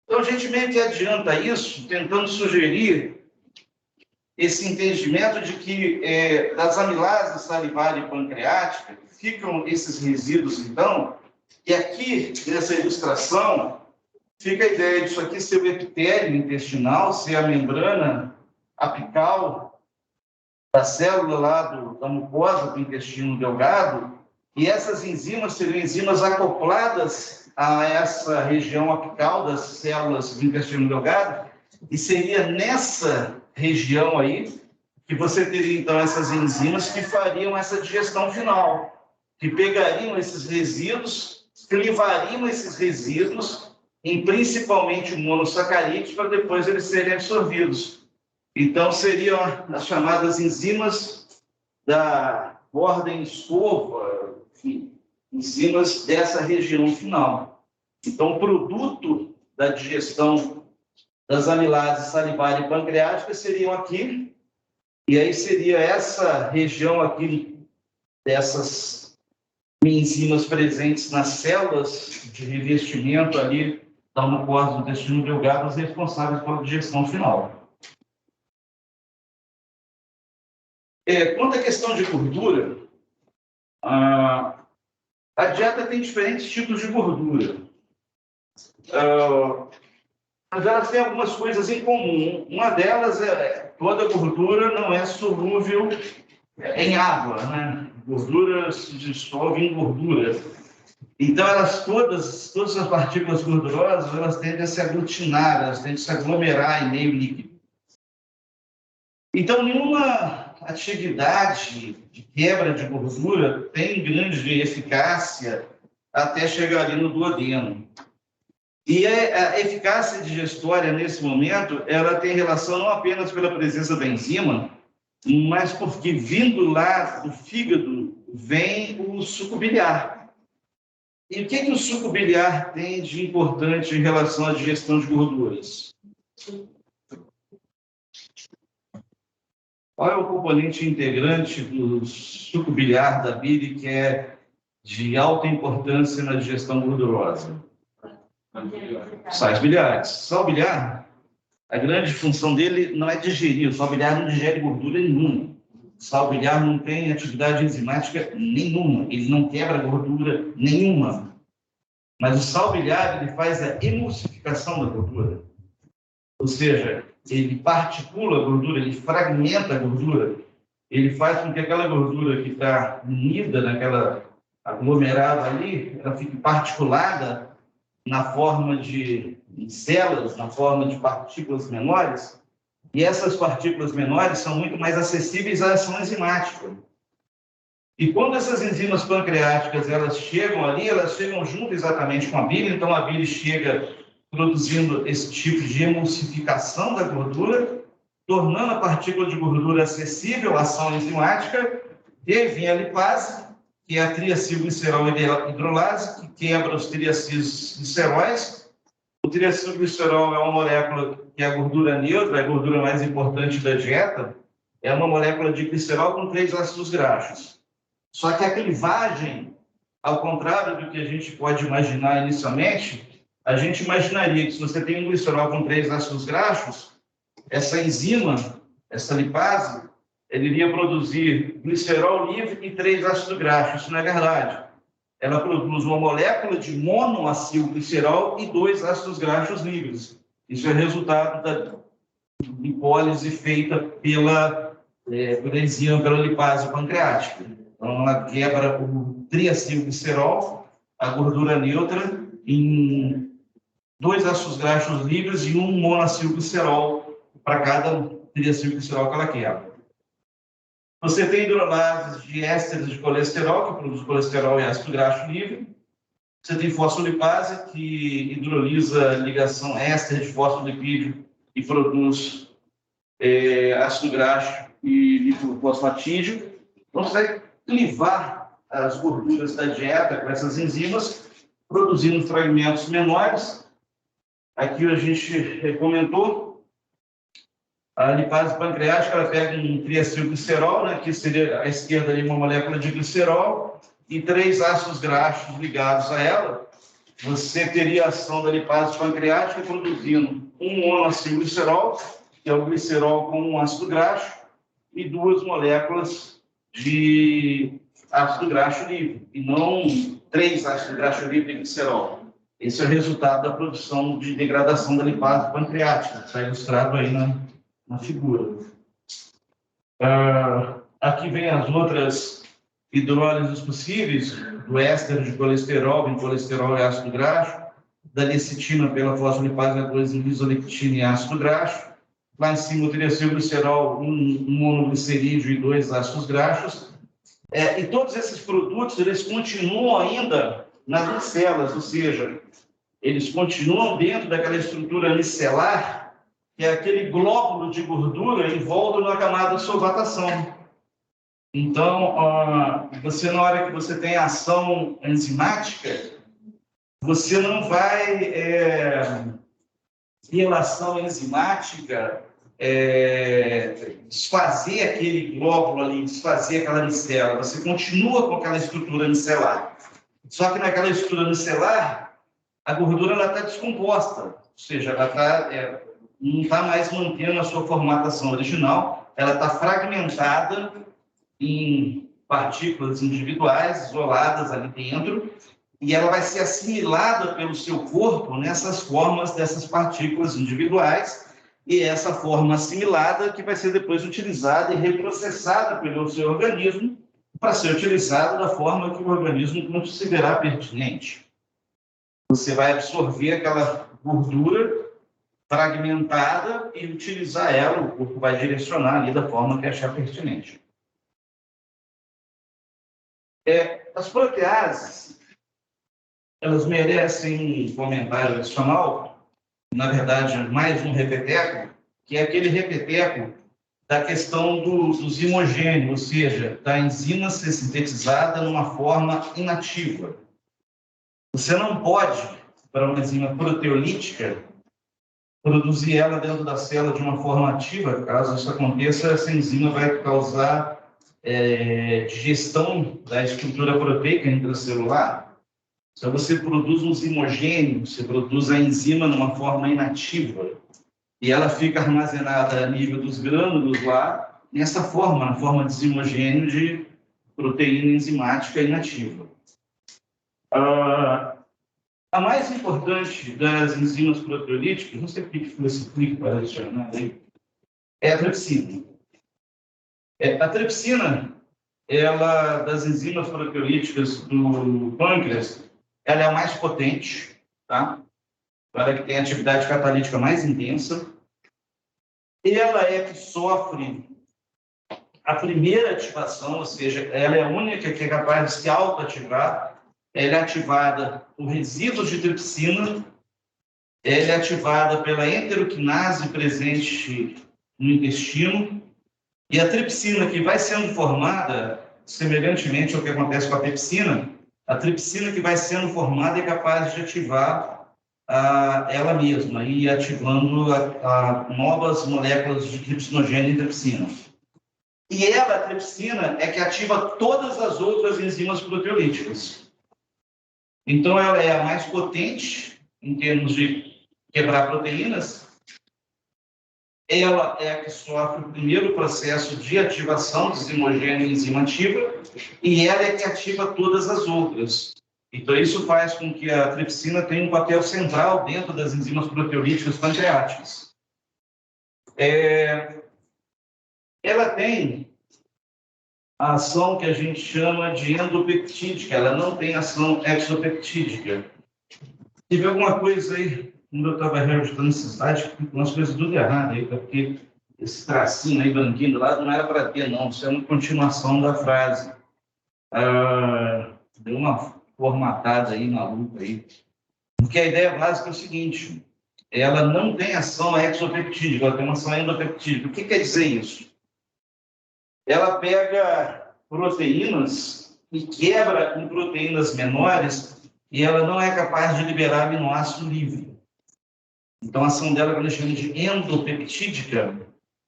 Então a gente meio que adianta isso, tentando sugerir esse entendimento de que das amilases salivar e pancreática ficam esses resíduos, então, e aqui, nessa ilustração, fica a ideia disso aqui ser o epitélio intestinal, ser a membrana apical da célula lá da mucosa do intestino delgado, e essas enzimas seriam enzimas acopladas a essa região apical das células do intestino delgado, e seria nessa região aí que você teria, então, essas enzimas que fariam essa digestão final, que pegariam esses resíduos, clivariam esses resíduos em principalmente monossacarídeos, para depois eles serem absorvidos. Então, seriam as chamadas enzimas da ordem escova, enfim, enzimas dessa região final. Então, o produto da digestão das amilases salivar e pancreática seriam aqui, e aí seria essa região aqui dessas enzimas presentes nas células de revestimento ali da mucosa do intestino delgado, as responsáveis pela digestão final. Quanto à questão de gordura, a dieta tem diferentes tipos de gordura. Mas elas têm algumas coisas em comum. Uma delas toda gordura não é solúvel em água, né? Gordura se dissolve em gordura. Então, todas as partículas gordurosas, elas tendem a se aglutinar, elas tendem a se aglomerar em meio líquido. Então, nenhuma atividade de quebra de gordura tem grande eficácia até chegar ali no duodeno. E a eficácia digestória, nesse momento, ela tem relação não apenas pela presença da enzima, mas porque, vindo lá do fígado, vem o suco biliar. E o que o suco biliar tem de importante em relação à digestão de gorduras? Qual é o componente integrante do suco biliar da bile que é de alta importância na digestão gordurosa? Sais biliares. Sal biliar, a grande função dele não é digerir, o sal biliar não digere gordura nenhuma. O sal biliar não tem atividade enzimática nenhuma, ele não quebra gordura nenhuma. Mas o sal biliar, ele faz a emulsificação da gordura. Ou seja, ele particula a gordura, ele fragmenta a gordura, ele faz com que aquela gordura que está unida naquela aglomerada ali, ela fique particulada na forma de células, na forma de partículas menores, e essas partículas menores são muito mais acessíveis à ação enzimática. E quando essas enzimas pancreáticas elas chegam ali, elas chegam junto exatamente com a bile, então a bile chega produzindo esse tipo de emulsificação da gordura, tornando a partícula de gordura acessível à ação enzimática, e aí vem a lipase, que é a triacilglicerol hidrolase, que quebra os triacilgliceróis. O triacilglicerol é uma molécula que é a gordura neutra, é a gordura mais importante da dieta, é uma molécula de glicerol com 3 ácidos graxos. Só que a clivagem ao contrário do que a gente pode imaginar inicialmente, a gente imaginaria que se você tem um glicerol com 3 ácidos graxos, essa enzima, essa lipase, ele iria produzir glicerol livre e 3 ácidos graxos. Isso não é verdade. Ela produz uma molécula de monoacilglicerol e 2 ácidos graxos livres. Isso é resultado da lipólise feita pela enzima, pela lipase pancreática. Então, ela quebra o triacilglicerol, a gordura neutra, em 2 ácidos graxos livres e 1 monoacilglicerol para cada triacilglicerol que ela quebra. Você tem hidrolases de ésteres de colesterol, que produz colesterol e ácido graxo livre. Você tem fosfolipase, que hidrolisa a ligação éster de fosfolipídio e produz ácido graxo e lipofosfatídeo. Então, você vai clivar as gorduras da dieta com essas enzimas, produzindo fragmentos menores. Aqui a gente comentou. A lipase pancreática, ela pega um triacilglicerol, né, que seria à esquerda ali uma molécula de glicerol, e 3 ácidos graxos ligados a ela. Você teria a ação da lipase pancreática produzindo um monoacilglicerol, que é o glicerol com um ácido graxo, e 2 moléculas de ácido graxo livre, e não 3 ácidos graxo livre de glicerol. Esse é o resultado da produção de degradação da lipase pancreática, está ilustrado aí na figura. Aqui vem as outras hidrólises possíveis, do éster de colesterol, em colesterol e ácido graxo, da lecitina pela fosfolipase A2 em lisolectina e ácido graxo. Lá em cima, o triacilglicerol, um monoglicerídeo e 2 ácidos graxos. E todos esses produtos, eles continuam ainda nas micelas, ou seja, eles continuam dentro daquela estrutura micelar, que é aquele glóbulo de gordura em volta da camada de solvatação. Então, você, na hora que você tem ação enzimática, você não vai, pela ação enzimática, desfazer aquele glóbulo ali, desfazer aquela micela. Você continua com aquela estrutura micelar. Só que naquela estrutura micelar, a gordura está descomposta, ou seja, ela não está mais mantendo a sua formatação original, ela está fragmentada em partículas individuais, isoladas ali dentro, e ela vai ser assimilada pelo seu corpo nessas formas dessas partículas individuais, e essa forma assimilada que vai ser depois utilizada e reprocessada pelo seu organismo para ser utilizada da forma que o organismo considerar pertinente. Você vai absorver aquela gordura fragmentada e utilizar ela, o corpo vai direcionar ali da forma que achar pertinente. As proteases, elas merecem um comentário adicional, na verdade, mais um repeteco, que é aquele repeteco da questão dos imogênios, ou seja, da enzima ser sintetizada numa forma inativa. Você não pode, para uma enzima proteolítica, produzir ela dentro da célula de uma forma ativa. Caso isso aconteça, essa enzima vai causar digestão da estrutura proteica intracelular. Então, você produz uns imogênios, você produz a enzima numa forma inativa, e ela fica armazenada a nível dos grânulos lá, nessa forma, na forma de imogênio de proteína enzimática inativa. A mais importante das enzimas proteolíticas, não sei por que foi esse clique para adicionar aí, é a tripsina. A tripsina, ela, das enzimas proteolíticas do pâncreas, ela é a mais potente, tá? Ela que tem a atividade catalítica mais intensa. Ela é que sofre a primeira ativação, ou seja, ela é a única que é capaz de se autoativar. Ela é ativada por resíduos de tripsina, ela é ativada pela enteroquinase presente no intestino, e a tripsina que vai sendo formada, semelhantemente ao que acontece com a pepsina, a tripsina que vai sendo formada é capaz de ativar ela mesma, e ativando novas moléculas de tripsinogênio e tripsina. E ela, a tripsina, é que ativa todas as outras enzimas proteolíticas. Então, ela é a mais potente em termos de quebrar proteínas. Ela é a que sofre o primeiro processo de ativação desimogênea enzima ativa, e ela é que ativa todas as outras. Então, isso faz com que a tripsina tenha um papel central dentro das enzimas proteolíticas pancreáticas. Ela tem a ação que a gente chama de endopeptídica, ela não tem ação exopeptídica. Tive alguma coisa aí, quando eu estava reajustando essa slide, umas coisas tudo erradas aí, porque esse tracinho aí branquinho do lado não era para ter, não, isso é uma continuação da frase. Deu uma formatada aí maluca aí. Porque a ideia básica é o seguinte: ela não tem ação exopeptídica, ela tem uma ação endopeptídica. O que quer dizer isso? Ela pega proteínas e quebra em proteínas menores e ela não é capaz de liberar aminoácido livre. Então, a ação dela, quando a gente chama de endopeptídica,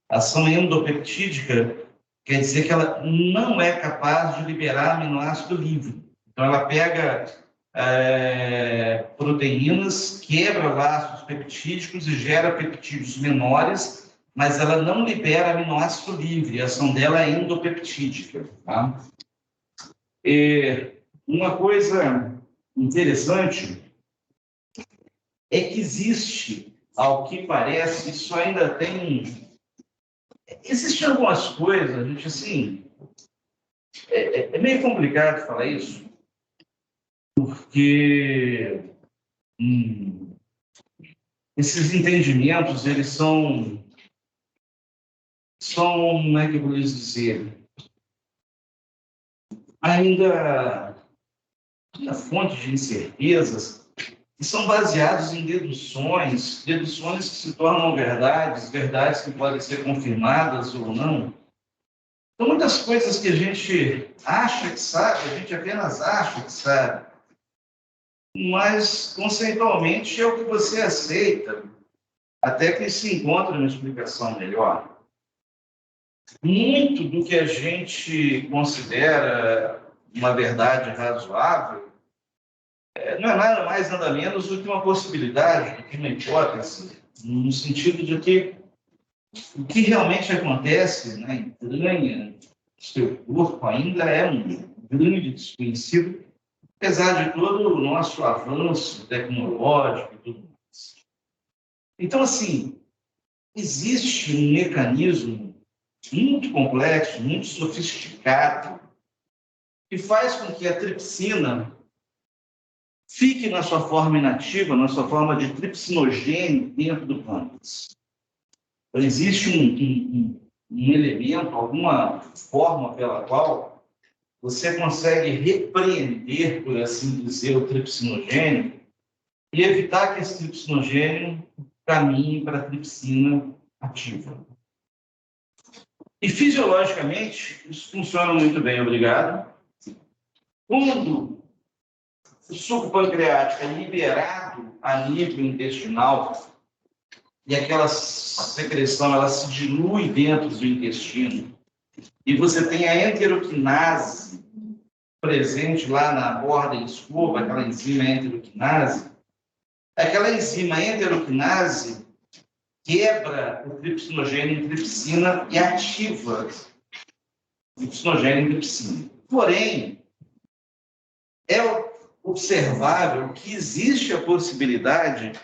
ação endopeptídica quer dizer que ela não é capaz de liberar aminoácido livre. Então, ela pega proteínas, quebra laços peptídicos e gera peptídeos menores, mas ela não libera aminoácido livre, a ação dela é endopeptídica. Tá? Uma coisa interessante é que existe, ao que parece, isso ainda tem... Existem algumas coisas, a gente, assim... É meio complicado falar isso, porque esses entendimentos, eles são, como é que eu vou lhes dizer, ainda fonte de incertezas, que são baseados em deduções que se tornam verdades que podem ser confirmadas ou não. Então, muitas coisas que a gente acha que sabe, a gente apenas acha que sabe, mas conceitualmente é o que você aceita, até que se encontre uma explicação melhor. Muito do que a gente considera uma verdade razoável não é nada mais, nada menos do que uma possibilidade, do que uma hipótese, no sentido de que o que realmente acontece na entranha do seu corpo ainda é um grande desconhecido, apesar de todo o nosso avanço tecnológico e tudo mais. Então, assim, existe um mecanismo muito complexo, muito sofisticado, que faz com que a tripsina fique na sua forma inativa, na sua forma de tripsinogênio dentro do pâncreas. Então, existe um elemento, alguma forma pela qual você consegue repreender, por assim dizer, o tripsinogênio e evitar que esse tripsinogênio caminhe para a tripsina ativa. E, fisiologicamente, isso funciona muito bem, obrigado. Quando o suco pancreático é liberado a nível intestinal e aquela secreção ela se dilui dentro do intestino e você tem a enteroquinase presente lá na borda da escova, aquela enzima enteroquinase, aquela enzima enteroquinase quebra o tripsinogênio em tripsina e ativa o tripsinogênio em tripsina. Porém, é observável que existe a possibilidade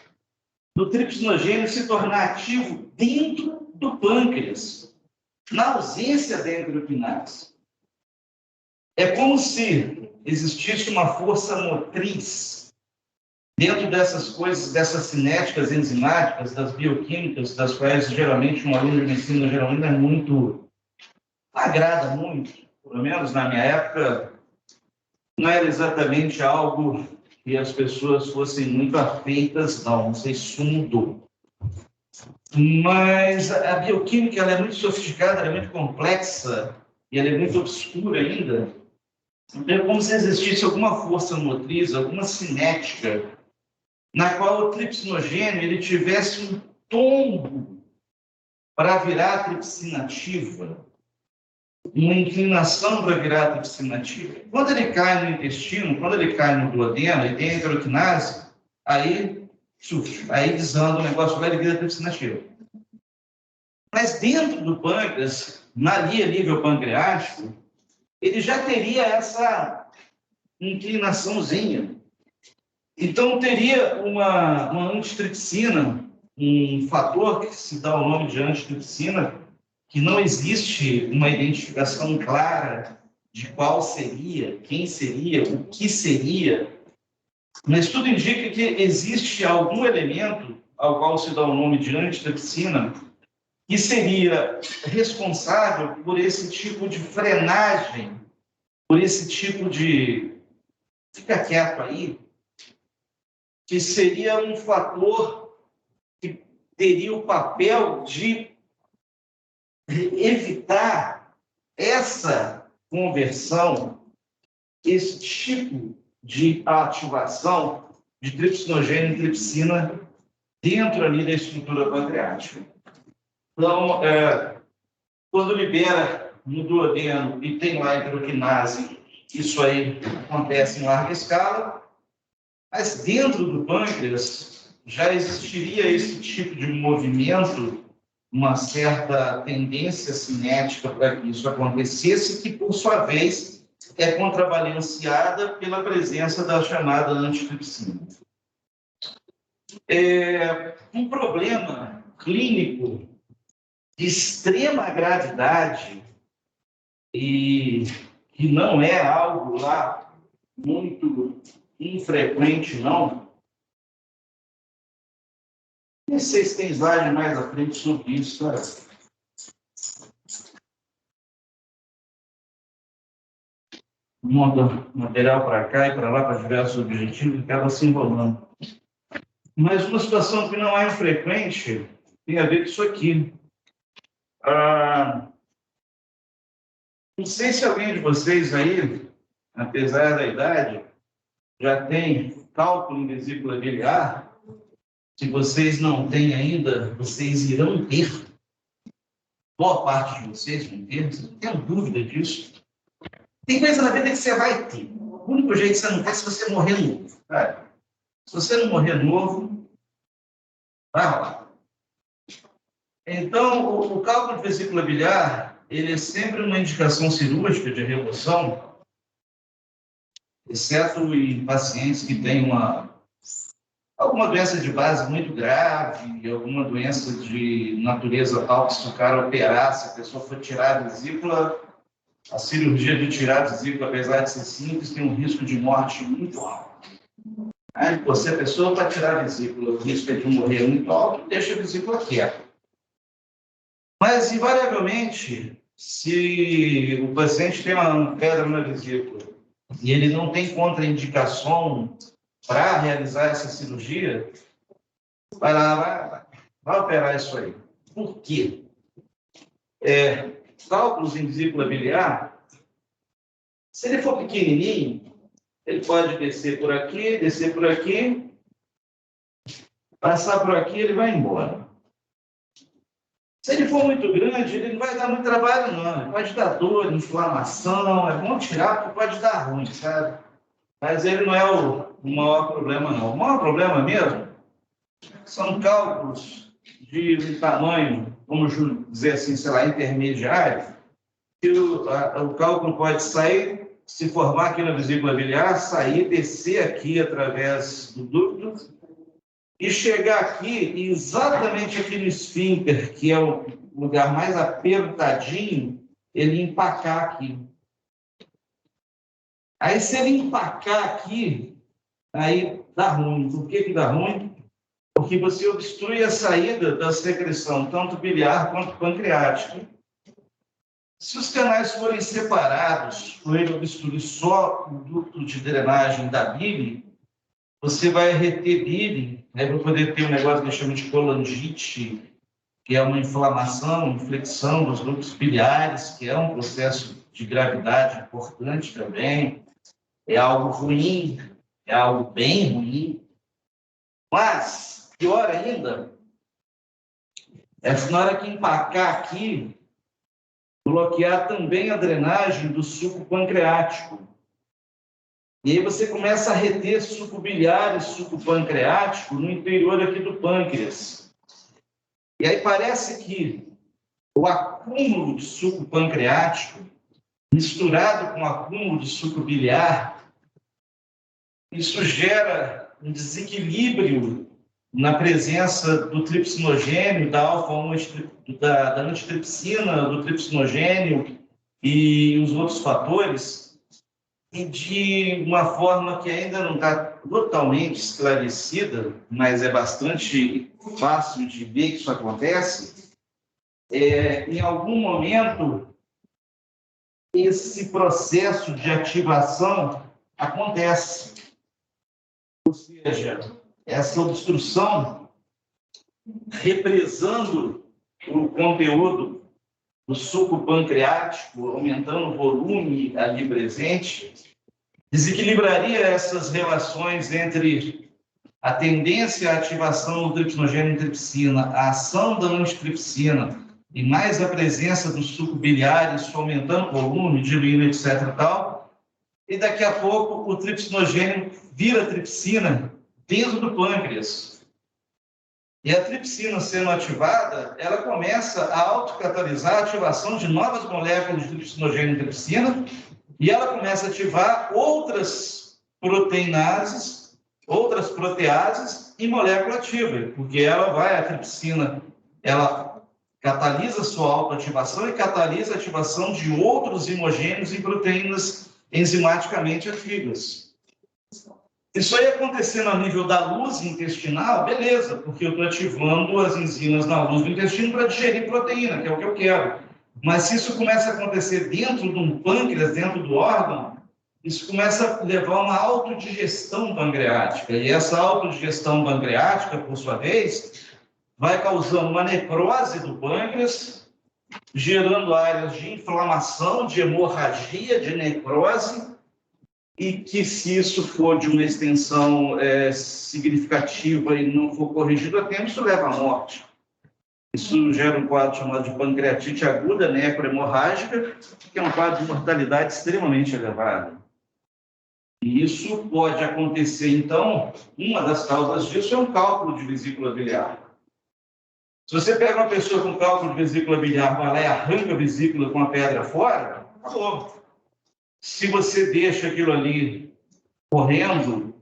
do tripsinogênio se tornar ativo dentro do pâncreas, na ausência da enteroquinase. É como se existisse uma força motriz dentro dessas coisas, dessas cinéticas enzimáticas, das bioquímicas, das quais geralmente um aluno de medicina geralmente é muito, agrada muito, pelo menos na minha época, não era exatamente algo que as pessoas fossem muito afeitas, não sei se mudou. Mas a bioquímica ela é muito sofisticada, ela é muito complexa e ela é muito obscura ainda. Então, é como se existisse alguma força motriz, alguma cinética, na qual o tripsinogênio ele tivesse um tombo para virar a tripsina ativa. uma inclinação para virar tripsina ativa. Quando ele cai no intestino, quando ele cai no duodeno e tem enteroquinase, aí desanda o negócio, vai vira tripsina ativa. Mas dentro do pâncreas, a nível pancreático, ele já teria essa inclinaçãozinha. Então, teria uma antitripsina, um fator que se dá o nome de antitripsina, que não existe uma identificação clara de qual seria, quem seria, o que seria, mas tudo indica que existe algum elemento ao qual se dá o nome de antitripsina que seria responsável por esse tipo de frenagem, por esse tipo de... Fica quieto aí, que seria um fator que teria o papel de evitar essa conversão, esse tipo de ativação de tripsinogênio e tripsina dentro ali da estrutura pancreática. Então, quando libera no duodeno e tem lá enteroquinase, isso aí acontece em larga escala, mas dentro do pâncreas já existiria esse tipo de movimento, uma certa tendência cinética para que isso acontecesse, que, por sua vez, é contrabalanceada pela presença da chamada antitripsina. Um problema clínico de extrema gravidade e que não é algo lá muito infrequente, não. Não sei se tem slide mais à frente sobre isso, cara. Monta material para cá e para lá, para diversos objetivos, e acaba se enrolando. Mas uma situação que não é infrequente tem a ver com isso aqui. Não sei se alguém de vocês aí, apesar da idade, já tem cálculo em vesícula biliar. Se vocês não têm ainda, vocês irão ter. Boa parte de vocês vão ter, vocês não tenham dúvida disso. Tem coisa na vida que você vai ter. O único jeito que você não tem é se você morrer novo. Cara. Se você não morrer novo, vai rolar. Então, o cálculo de vesícula biliar, ele é sempre uma indicação cirúrgica de remoção, exceto em pacientes que têm alguma doença de base muito grave, alguma doença de natureza tal que se o cara operar, se a pessoa for tirar a vesícula, a cirurgia de tirar a vesícula, apesar de ser simples, tem um risco de morte muito alto. Se a pessoa para tirar a vesícula, o risco é de morrer muito alto, deixa a vesícula quieta. Mas, invariavelmente, se o paciente tem uma pedra na vesícula e ele não tem contraindicação para realizar essa cirurgia, vai operar isso aí. Por quê? Cálculos em vesícula biliar, se ele for pequenininho, ele pode descer por aqui, passar por aqui, ele vai embora. Se ele for muito grande, ele não vai dar muito trabalho, não. Ele pode dar dor, inflamação, é bom tirar, porque pode dar ruim, sabe? Mas ele não é o maior problema, não. O maior problema mesmo são cálculos de um tamanho, vamos dizer assim, sei lá, intermediário, que o cálculo pode sair, se formar aqui na vesícula biliar, sair, descer aqui através do ducto e chegar aqui, exatamente aqui no esfíncter, que é o lugar mais apertadinho, ele empacar aqui. Aí, se ele empacar aqui, aí dá ruim. Por que dá ruim? Porque você obstrui a saída da secreção, tanto biliar quanto pancreática. Se os canais forem separados, por ele obstruir só o ducto de drenagem da bile, você vai reter bile, né, para poder ter um negócio que a gente chama de colangite, que é uma inflamação, inflexão dos ductos biliares, que é um processo de gravidade importante também. É algo ruim, é algo bem ruim. Mas, pior ainda, é na hora que empacar aqui, bloquear também a drenagem do suco pancreático. E aí você começa a reter suco biliar e suco pancreático no interior aqui do pâncreas. E aí parece que o acúmulo de suco pancreático, misturado com o acúmulo de suco biliar, isso gera um desequilíbrio na presença do tripsinogênio, da da antitripsina, do tripsinogênio e os outros fatores, e de uma forma que ainda não está totalmente esclarecida, mas é bastante fácil de ver que isso acontece, em algum momento esse processo de ativação acontece. Ou seja, essa obstrução, represando o conteúdo do suco pancreático, aumentando o volume ali presente, desequilibraria essas relações entre a tendência à ativação do tripsinogênio e tripsina, a ação da antitripsina e mais a presença do suco biliar, isso aumentando o volume, diluindo, etc. E daqui a pouco o tripsinogênio vira tripsina dentro do pâncreas. E a tripsina sendo ativada, ela começa a autocatalisar a ativação de novas moléculas de tripsinogênio e tripsina, e ela começa a ativar outras proteinases, outras proteases e molécula ativa, porque a tripsina, ela catalisa a sua autoativação e catalisa a ativação de outros imogênios e proteínas enzimaticamente ativas. Isso aí acontecendo a nível da luz intestinal, beleza, porque eu estou ativando as enzimas na luz do intestino para digerir proteína, que é o que eu quero. Mas se isso começa a acontecer dentro de um pâncreas, dentro do órgão, isso começa a levar a uma autodigestão pancreática. E essa autodigestão pancreática, por sua vez, vai causando uma necrose do pâncreas, gerando áreas de inflamação, de hemorragia, de necrose, e que, se isso for de uma extensão significativa e não for corrigido a tempo, isso leva à morte. Isso gera um quadro chamado de pancreatite aguda necrohemorrágica, que é um quadro de mortalidade extremamente elevado. E isso pode acontecer, então, uma das causas disso é um cálculo de vesícula biliar. Se você pega uma pessoa com cálculo de vesícula biliar, vai lá e arranca a vesícula com a pedra fora, acabou. Se você deixa aquilo ali correndo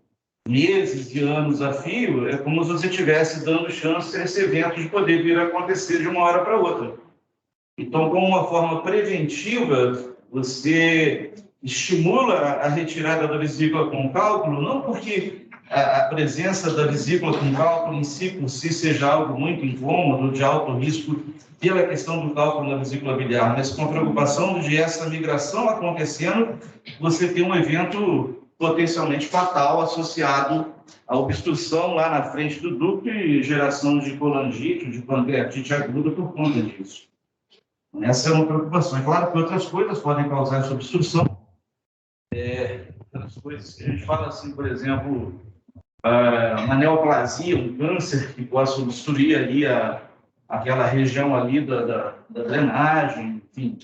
meses e anos a fio, é como se você estivesse dando chance a esse evento de poder vir a acontecer de uma hora para outra. Então, como uma forma preventiva, você estimula a retirada da vesícula com cálculo, não porque a presença da vesícula com cálculo em si, por si, seja algo muito incômodo, de alto risco, pela questão do cálculo na vesícula biliar, mas com a preocupação de essa migração acontecendo, você tem um evento potencialmente fatal associado à obstrução lá na frente do ducto e geração de colangite, de pancreatite aguda por conta disso. Essa é uma preocupação. É claro que outras coisas podem causar essa obstrução. Outras coisas que a gente fala assim, por exemplo, uma neoplasia, um câncer que possa obstruir ali aquela região ali da drenagem, enfim.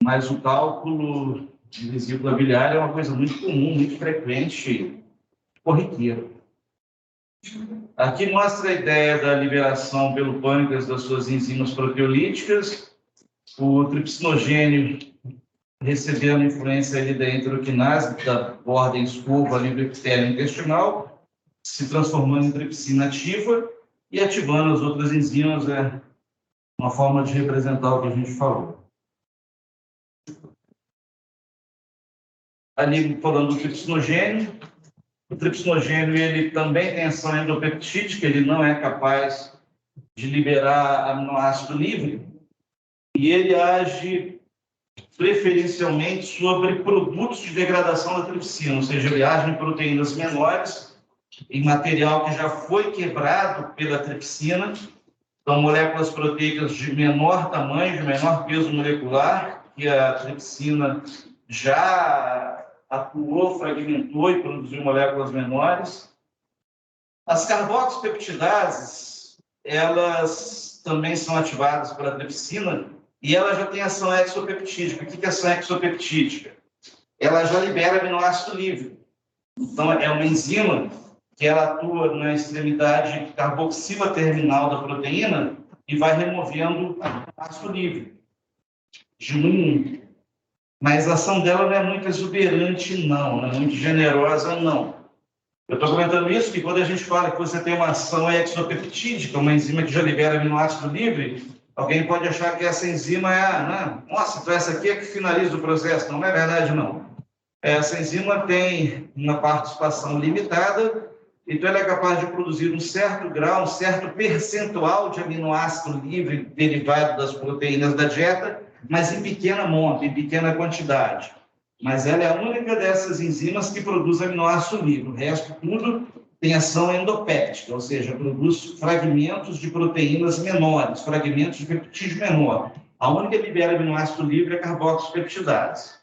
Mas o cálculo de vesícula biliar é uma coisa muito comum, muito frequente, corriqueira. Aqui mostra a ideia da liberação pelo pâncreas das suas enzimas proteolíticas, o tripsinogênio recebendo influência ali da enteroquinase, da ordem curva ali do epitélio intestinal, se transformando em tripsina ativa e ativando as outras enzimas, uma forma de representar o que a gente falou. Ali falando do tripsinogênio, o tripsinogênio ele também tem ação endopeptídica, ele não é capaz de liberar aminoácido livre e ele age preferencialmente sobre produtos de degradação da tripsina, ou seja, ele age em proteínas menores, em material que já foi quebrado pela tripsina, então moléculas proteicas de menor tamanho, de menor peso molecular, que a tripsina já atuou, fragmentou e produziu moléculas menores. As carboxipeptidases, elas também são ativadas pela tripsina, e ela já tem ação exopeptídica. O que é ação exopeptídica? Ela já libera aminoácido livre. Então, é uma enzima que ela atua na extremidade carboxila terminal da proteína e vai removendo aminoácido livre. GNU1. Mas a ação dela não é muito exuberante, não é muito generosa, não. Eu estou comentando isso que quando a gente fala que você tem uma ação exopeptídica, uma enzima que já libera aminoácido livre, alguém pode achar que essa enzima nossa, então essa aqui é que finaliza o processo. Não é verdade, não. Essa enzima tem uma participação limitada, então ela é capaz de produzir um certo grau, um certo percentual de aminoácido livre derivado das proteínas da dieta, mas em pequena monta, em pequena quantidade. Mas ela é a única dessas enzimas que produz aminoácido livre. O resto tudo tem ação endopéptica, ou seja, produz fragmentos de proteínas menores, fragmentos de peptídeo menor. A única que libera aminoácido livre é carboxipeptidase.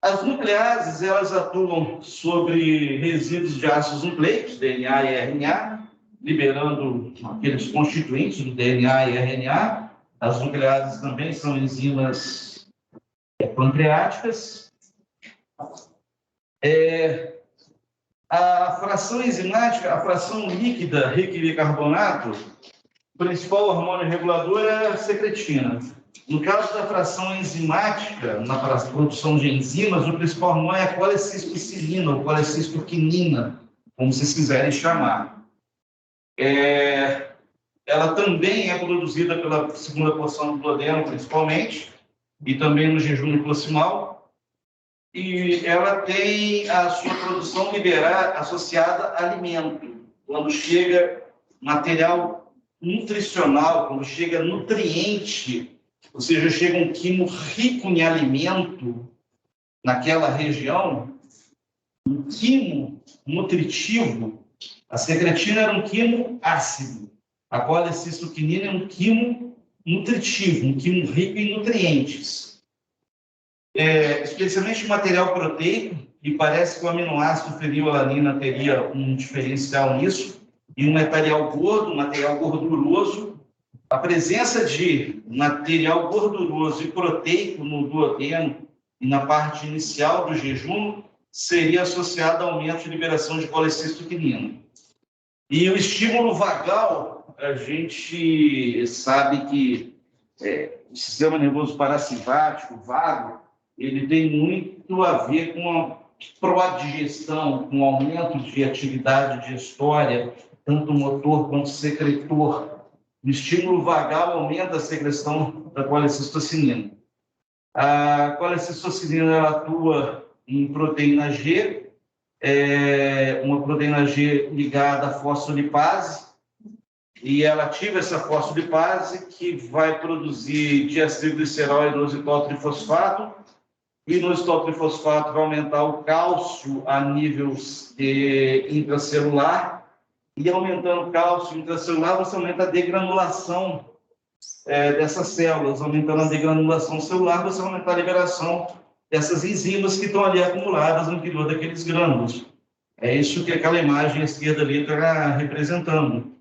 As nucleases, elas atuam sobre resíduos de ácidos nucleicos, DNA e RNA, liberando aqueles constituintes do DNA e RNA. As nucleases também são enzimas pancreáticas. A fração enzimática, a fração líquida rica em bicarbonato, o principal hormônio regulador é a secretina. No caso da fração enzimática, na produção de enzimas, o principal hormônio é a colecistocilina, ou colecistoquinina, como vocês quiserem chamar. Ela também é produzida pela segunda porção do duodeno, principalmente, e também no jejum glucimal. E ela tem a sua produção liberar associada a alimento. Quando chega material nutricional, quando chega nutriente, ou seja, chega um quimo rico em alimento naquela região, um quimo nutritivo. A secretina era um quimo ácido, a colecistoquinina é um quimo nutritivo, um quimo rico em nutrientes. Especialmente material proteico, e parece que o aminoácido fenilalanina teria um diferencial nisso, e um material gordo, um material gorduroso. A presença de material gorduroso e proteico no duodeno e na parte inicial do jejum seria associada a aumento de liberação de colecistoquinina. E o estímulo vagal, a gente sabe que o sistema nervoso parasimpático, vago, ele tem muito a ver com a prodigestão, com o aumento de atividade digestória, tanto motor quanto secretor. O estímulo vagal aumenta a secreção da colecistocinina. A colecistocinina ela atua em proteína G, uma proteína G ligada à fosfolipase, e ela ativa essa fosfolipase que vai produzir diacilglicerol e inositol-trifosfato, e inositol-trifosfato vai aumentar o cálcio a nível intracelular, e aumentando o cálcio intracelular, você aumenta a degranulação dessas células. Aumentando a degranulação celular, você aumenta a liberação dessas enzimas que estão ali acumuladas no interior daqueles grânulos. É isso que aquela imagem à esquerda ali está representando.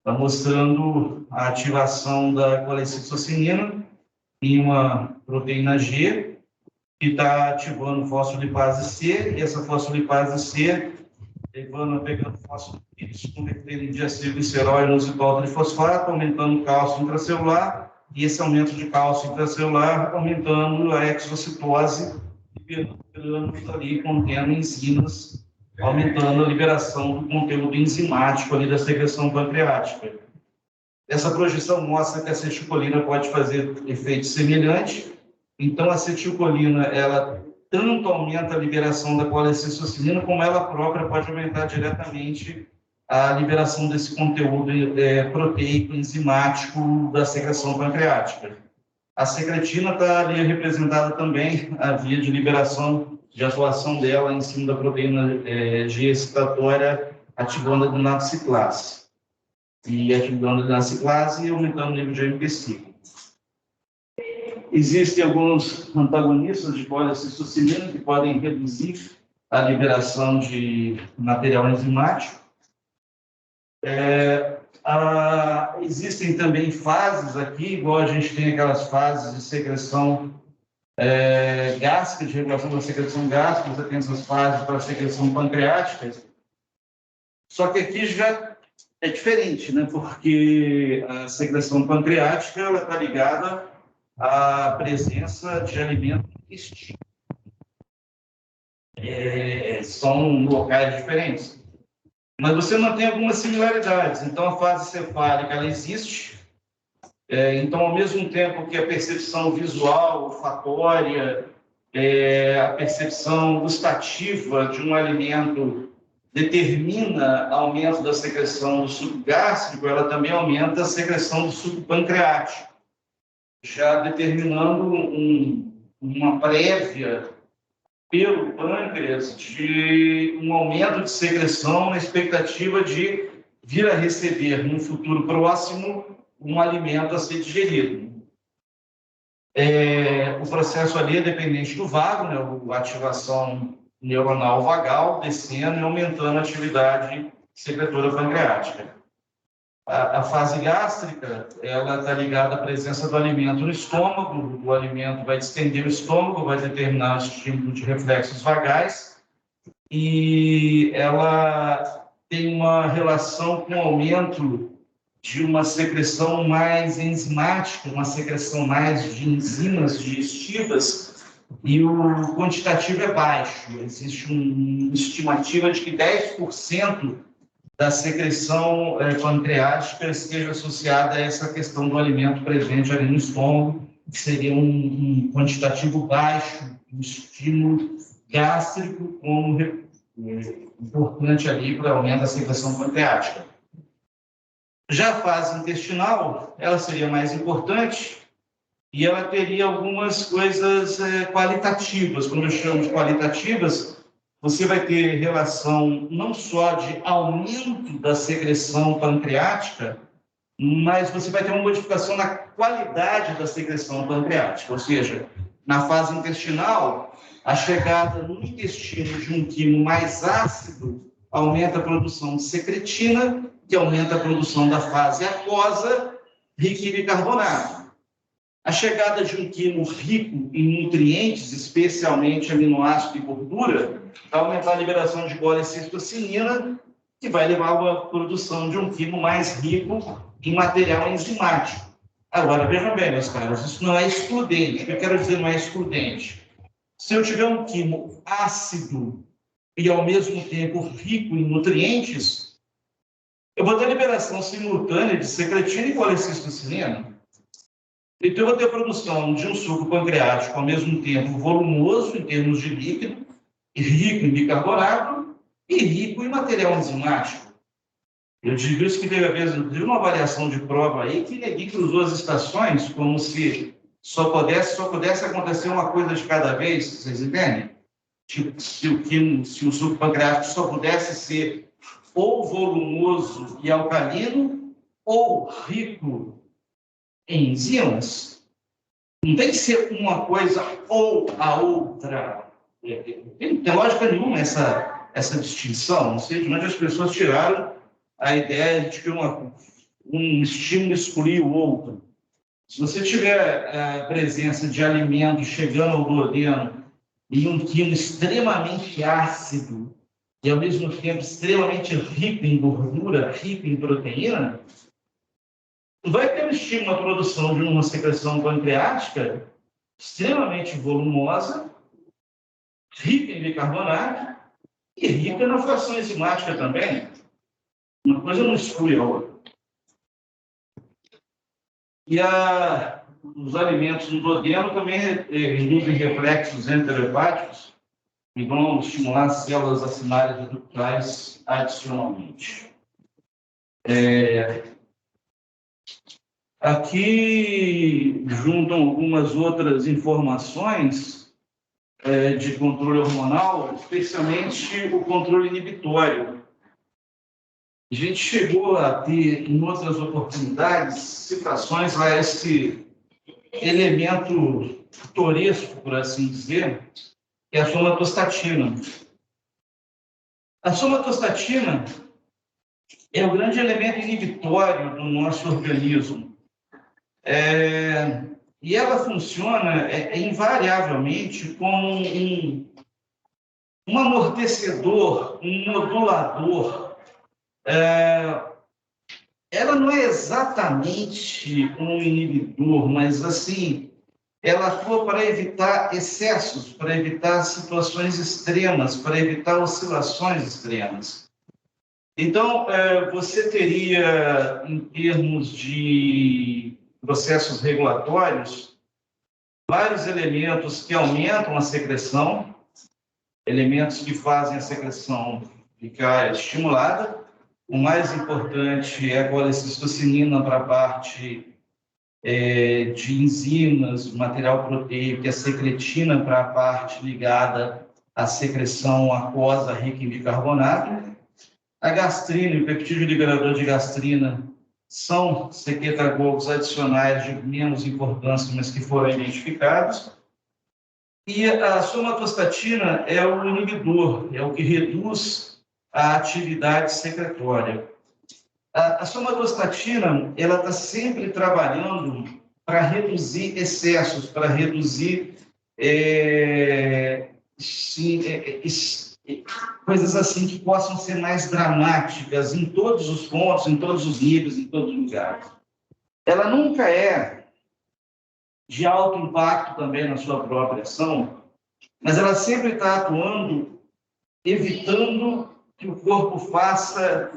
Está mostrando a ativação da colecistocinina em uma proteína G, que está ativando fosfolipase C, e essa fosfolipase C pegando fosfolipídios, convertendo em diacilglicerol e inositol-trifosfato, aumentando o cálcio intracelular, e esse aumento de cálcio intracelular aumentando a exocitose, liberando grânulos ali contendo enzimas, aumentando a liberação do conteúdo enzimático ali da secreção pancreática. Essa projeção mostra que a acetilcolina pode fazer efeito semelhante. Então, a acetilcolina, ela tanto aumenta a liberação da colecistocinina, como ela própria pode aumentar diretamente a liberação desse conteúdo proteico, enzimático da secreção pancreática. A secretina está ali representada também, a via de liberação, de atuação dela em cima da proteína G excitatória, ativando a adenociclase. E ativando a adenociclase e aumentando o nível de AMP5. Existem alguns antagonistas de colecistocinina que podem reduzir a liberação de material enzimático. Existem também fases aqui, igual a gente tem aquelas fases de secreção gástrica, de regulação da secreção gástrica, você tem essas fases para a secreção pancreática. Só que aqui já é diferente, né? Porque a secreção pancreática ela está ligada à presença de alimento no intestino. São locais diferentes. Mas você mantém algumas similaridades. Então, a fase cefálica ela existe. Então, ao mesmo tempo que a percepção visual, olfatória, a percepção gustativa de um alimento determina aumento da secreção do suco gástrico, ela também aumenta a secreção do suco pancreático, já determinando uma prévia pelo pâncreas de um aumento de secreção na expectativa de vir a receber, no futuro próximo, um alimento a ser digerido. O processo ali é dependente do vago, né? A ativação neuronal vagal, descendo e aumentando a atividade secretora pancreática. A fase gástrica, ela está ligada à presença do alimento no estômago, o alimento vai distender o estômago, vai determinar o estímulo de reflexos vagais, e ela tem uma relação com o aumento de uma secreção mais enzimática, uma secreção mais de enzimas digestivas, e o quantitativo é baixo. Existe uma estimativa de que 10% da secreção pancreática esteja associada a essa questão do alimento presente ali no estômago, que seria um quantitativo baixo, um estímulo gástrico como importante ali para o aumento da secreção pancreática. Já a fase intestinal, ela seria mais importante e ela teria algumas coisas qualitativas. Quando eu chamo de qualitativas, você vai ter relação não só de aumento da secreção pancreática, mas você vai ter uma modificação na qualidade da secreção pancreática. Ou seja, na fase intestinal, a chegada no intestino de um quimo mais ácido aumenta a produção de secretina, que aumenta a produção da fase aquosa, rica em bicarbonato. A chegada de um quimo rico em nutrientes, especialmente aminoácido e gordura, vai aumentar a liberação de colecisitocinina, que vai levar à produção de um quimo mais rico em material enzimático. Agora, vejam bem, meus caros, isso não é excludente. O que eu quero dizer não é excludente. Se eu tiver um quimo ácido e, ao mesmo tempo, rico em nutrientes, eu vou ter liberação simultânea de secretina e colecisitocinina. Então, eu vou ter a produção de um suco pancreático, ao mesmo tempo, volumoso em termos de líquido, rico em bicarbonato e rico em material enzimático. Eu digo isso que teve uma avaliação de prova aí que ninguém cruzou as estações como se só pudesse acontecer uma coisa de cada vez, vocês entendem? Tipo, se o suco pancreático só pudesse ser ou volumoso e alcalino ou rico em enzimas, não tem que ser uma coisa ou a outra. Não tem lógica nenhuma essa distinção. Não sei de onde as pessoas tiraram a ideia de que um estímulo exclui o outro. Se você tiver a presença de alimentos chegando ao duodeno em um quimo extremamente ácido e, ao mesmo tempo, extremamente rico em gordura, rico em proteína, vai ter um estímulo à produção de uma secreção pancreática extremamente volumosa, rica em bicarbonato e rica na fração enzimática também. Uma coisa não exclui a outra. E os alimentos no duodeno também induzem reflexos enterohepáticos e vão estimular as células acinárias ductais adicionalmente. Aqui juntam algumas outras informações de controle hormonal, especialmente o controle inibitório. A gente chegou a ter, em outras oportunidades, citações a esse elemento pitoresco, por assim dizer, que é a somatostatina. A somatostatina é o grande elemento inibitório do nosso organismo. E ela funciona invariavelmente como um amortecedor, um modulador. Ela não é exatamente um inibidor, mas assim, ela atua para evitar excessos, para evitar situações extremas, para evitar oscilações extremas. Então, você teria, em termos de processos regulatórios, vários elementos que aumentam a secreção, elementos que fazem a secreção ficar estimulada. O mais importante é a colecistocinina para a parte de enzimas, material proteico, e a secretina para a parte ligada à secreção aquosa rica em bicarbonato. A gastrina e o peptídeo liberador de gastrina são secretagogos adicionais de menos importância, mas que foram identificados. E a somatostatina é o inibidor, é o que reduz a atividade secretória. A somatostatina, ela está sempre trabalhando para reduzir excessos, para reduzir coisas assim que possam ser mais dramáticas em todos os pontos, em todos os níveis, em todos os lugares. Ela nunca é de alto impacto também na sua própria ação, mas ela sempre está atuando, evitando que o corpo faça,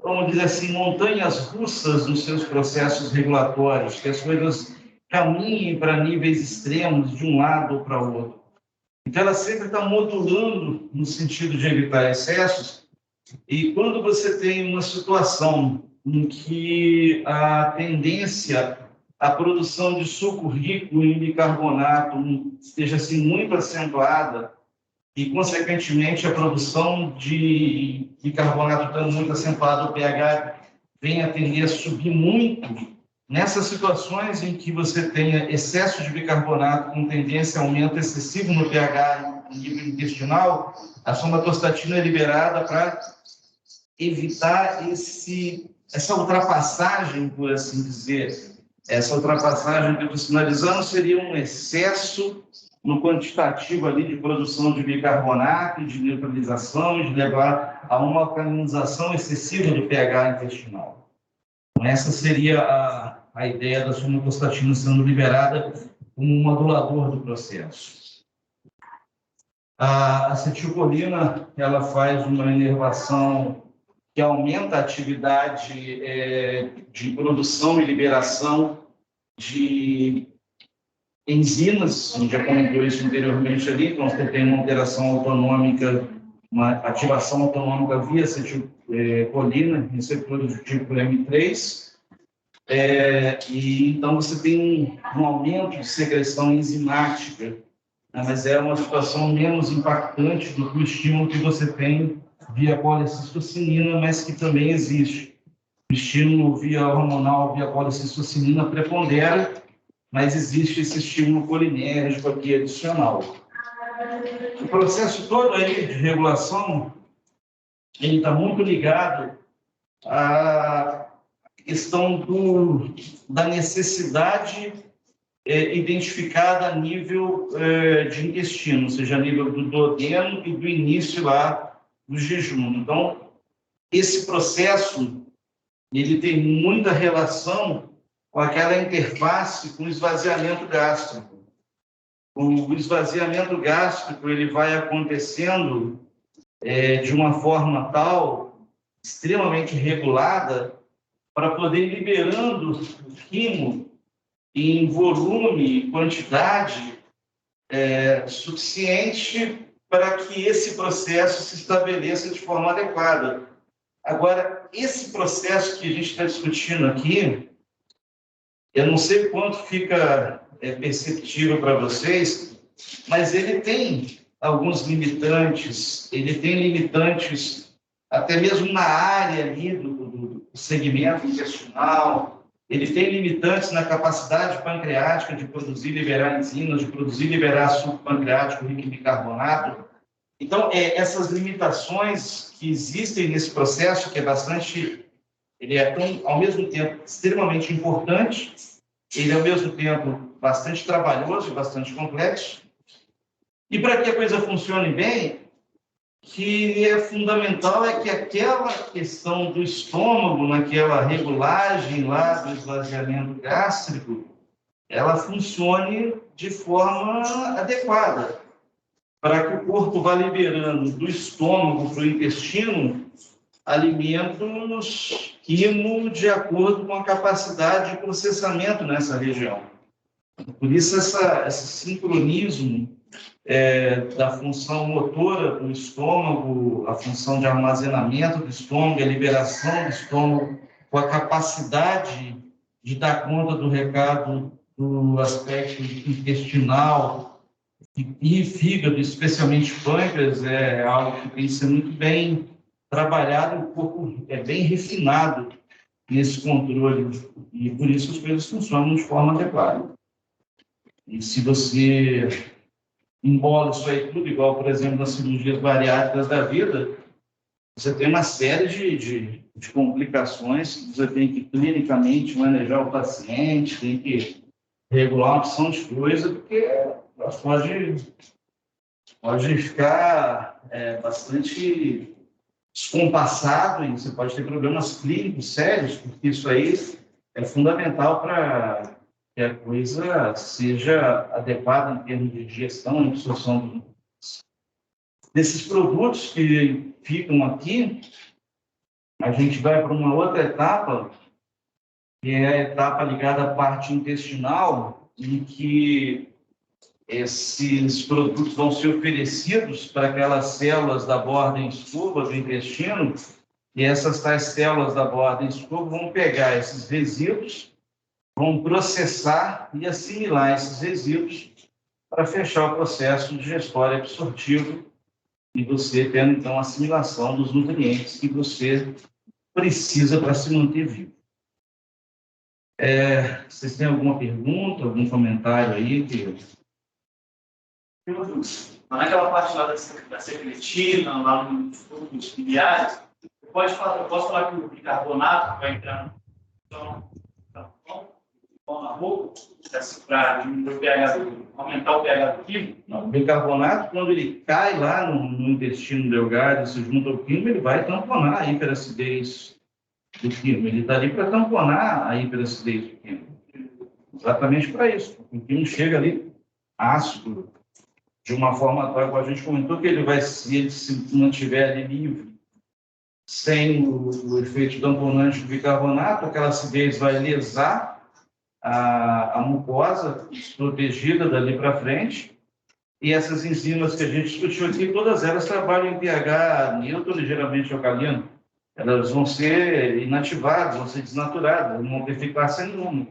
vamos dizer assim, montanhas russas nos seus processos regulatórios, que as coisas caminhem para níveis extremos de um lado ou para o outro. Então, ela sempre está modulando no sentido de evitar excessos. E quando você tem uma situação em que a tendência à produção de suco rico em bicarbonato esteja assim muito acentuada e, consequentemente, a produção de bicarbonato estando muito acentuada, o pH vem a tender a subir muito. Nessas situações em que você tenha excesso de bicarbonato com tendência a aumento excessivo no pH em nível intestinal, a somatostatina é liberada para evitar essa ultrapassagem, por assim dizer. Essa ultrapassagem que eu estou sinalizando seria um excesso no quantitativo ali de produção de bicarbonato, de neutralização, de levar a uma alcalinização excessiva do pH intestinal. Essa seria a ideia da somatostatina sendo liberada como um modulador do processo. A acetilcolina, ela faz uma inervação que aumenta a atividade de produção e liberação de enzimas, a gente já comentou isso anteriormente ali, então você tem uma alteração autonômica, uma ativação autonômica via acetilcolina, receptores do tipo M3, e então você tem um aumento de secreção enzimática, né, mas é uma situação menos impactante do que o estímulo que você tem via colecistocinina, mas que também existe. O estímulo via hormonal, via colecistocinina prepondera, mas existe esse estímulo colinérgico aqui adicional. O processo todo aí de regulação, ele está muito ligado à questão da necessidade identificada a nível de intestino, ou seja, a nível do duodeno e do início lá do jejum. Então, esse processo, ele tem muita relação com aquela interface com o esvaziamento gástrico. O esvaziamento gástrico ele vai acontecendo de uma forma tal, extremamente regulada, para poder ir liberando o quimo em volume e quantidade suficiente para que esse processo se estabeleça de forma adequada. Agora, esse processo que a gente está discutindo aqui, eu não sei quanto fica perceptível para vocês, mas ele tem alguns limitantes, até mesmo na área ali do segmento intestinal, ele tem limitantes na capacidade pancreática de produzir e liberar enzimas, de produzir e liberar suco pancreático rico em bicarbonato. Então, essas limitações que existem nesse processo, que é bastante, ele é ao mesmo tempo extremamente importante, ele é ao mesmo tempo bastante trabalhoso e bastante complexo. E para que a coisa funcione bem, que é fundamental é que aquela questão do estômago, naquela regulagem lá do esvaziamento gástrico, ela funcione de forma adequada, para que o corpo vá liberando do estômago para o intestino alimentos quimo de acordo com a capacidade de processamento nessa região. Por isso, esse sincronismo da função motora do estômago, a função de armazenamento do estômago, a liberação do estômago, com a capacidade de dar conta do recado do aspecto intestinal e fígado, especialmente pâncreas, é algo que tem que ser muito bem trabalhado, o corpo é bem refinado nesse controle, e por isso as coisas funcionam de forma adequada. E se você embola isso aí tudo, igual, por exemplo, nas cirurgias bariátricas da vida, você tem uma série de complicações que você tem que clinicamente manejar o paciente, tem que regular uma opção de coisa, porque pode ficar bastante descompassado e você pode ter problemas clínicos sérios, porque isso aí é fundamental para que a coisa seja adequada em termos de digestão e absorção desses produtos que ficam aqui. A gente vai para uma outra etapa, que é a etapa ligada à parte intestinal, em que esses produtos vão ser oferecidos para aquelas células da borda escova do intestino, e essas tais células da borda escova vão pegar esses resíduos, vão processar e assimilar esses resíduos para fechar o processo digestório absortivo e você tendo, então, a assimilação dos nutrientes que você precisa para se manter vivo. Vocês têm alguma pergunta, algum comentário aí? Naquela parte lá da secretina, lá nos biliares, eu posso falar que o bicarbonato vai entrar na roupa para diminuir o pH, aumentar o pH do quimo? Não, o bicarbonato, quando ele cai lá no intestino delgado, se junta ao quimo, ele vai tamponar a hiperacidez do quimo. Ele está ali para tamponar a hiperacidez do quimo. Exatamente para isso. O quimo chega ali ácido, de uma forma tal, como a gente comentou, que ele vai, se ele se mantiver ali livre, sem o efeito tamponante do bicarbonato, aquela acidez vai lesar a mucosa desprotegida dali para frente, e essas enzimas que a gente discutiu aqui, todas elas trabalham em pH neutro, ligeiramente alcalino. Elas vão ser inativadas, vão ser desnaturadas, não vão ter eficácia nenhuma.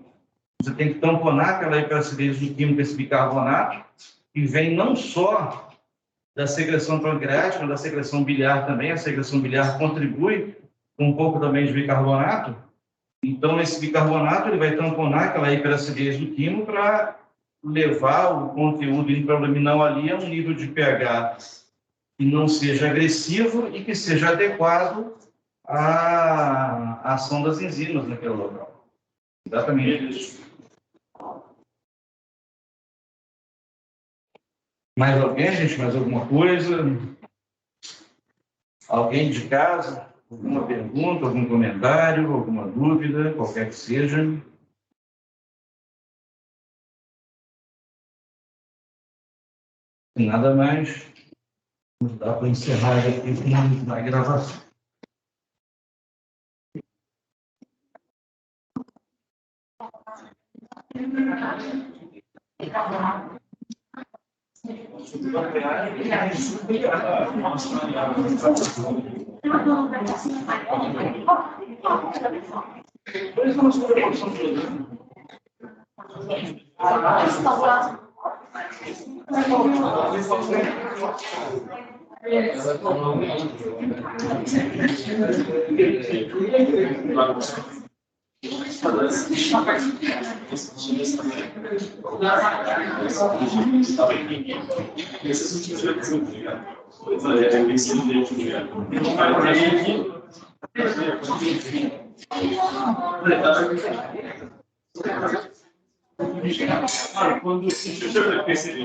Você tem que tamponar aquela hiperacidez do químico, esse bicarbonato, que vem não só da secreção pancreática, mas da secreção biliar também. A secreção biliar contribui com um pouco também de bicarbonato. Então, esse bicarbonato ele vai tamponar aquela hiperacidez do quimo para levar o conteúdo intraluminal ali a um nível de pH que não seja agressivo e que seja adequado à ação das enzimas naquele local. Exatamente isso. Mais alguém, gente? Mais alguma coisa? Alguém de casa? Alguma pergunta, algum comentário, alguma dúvida, qualquer que seja? Nada mais. Dá para encerrar aqui a gravação. Quando eu percebi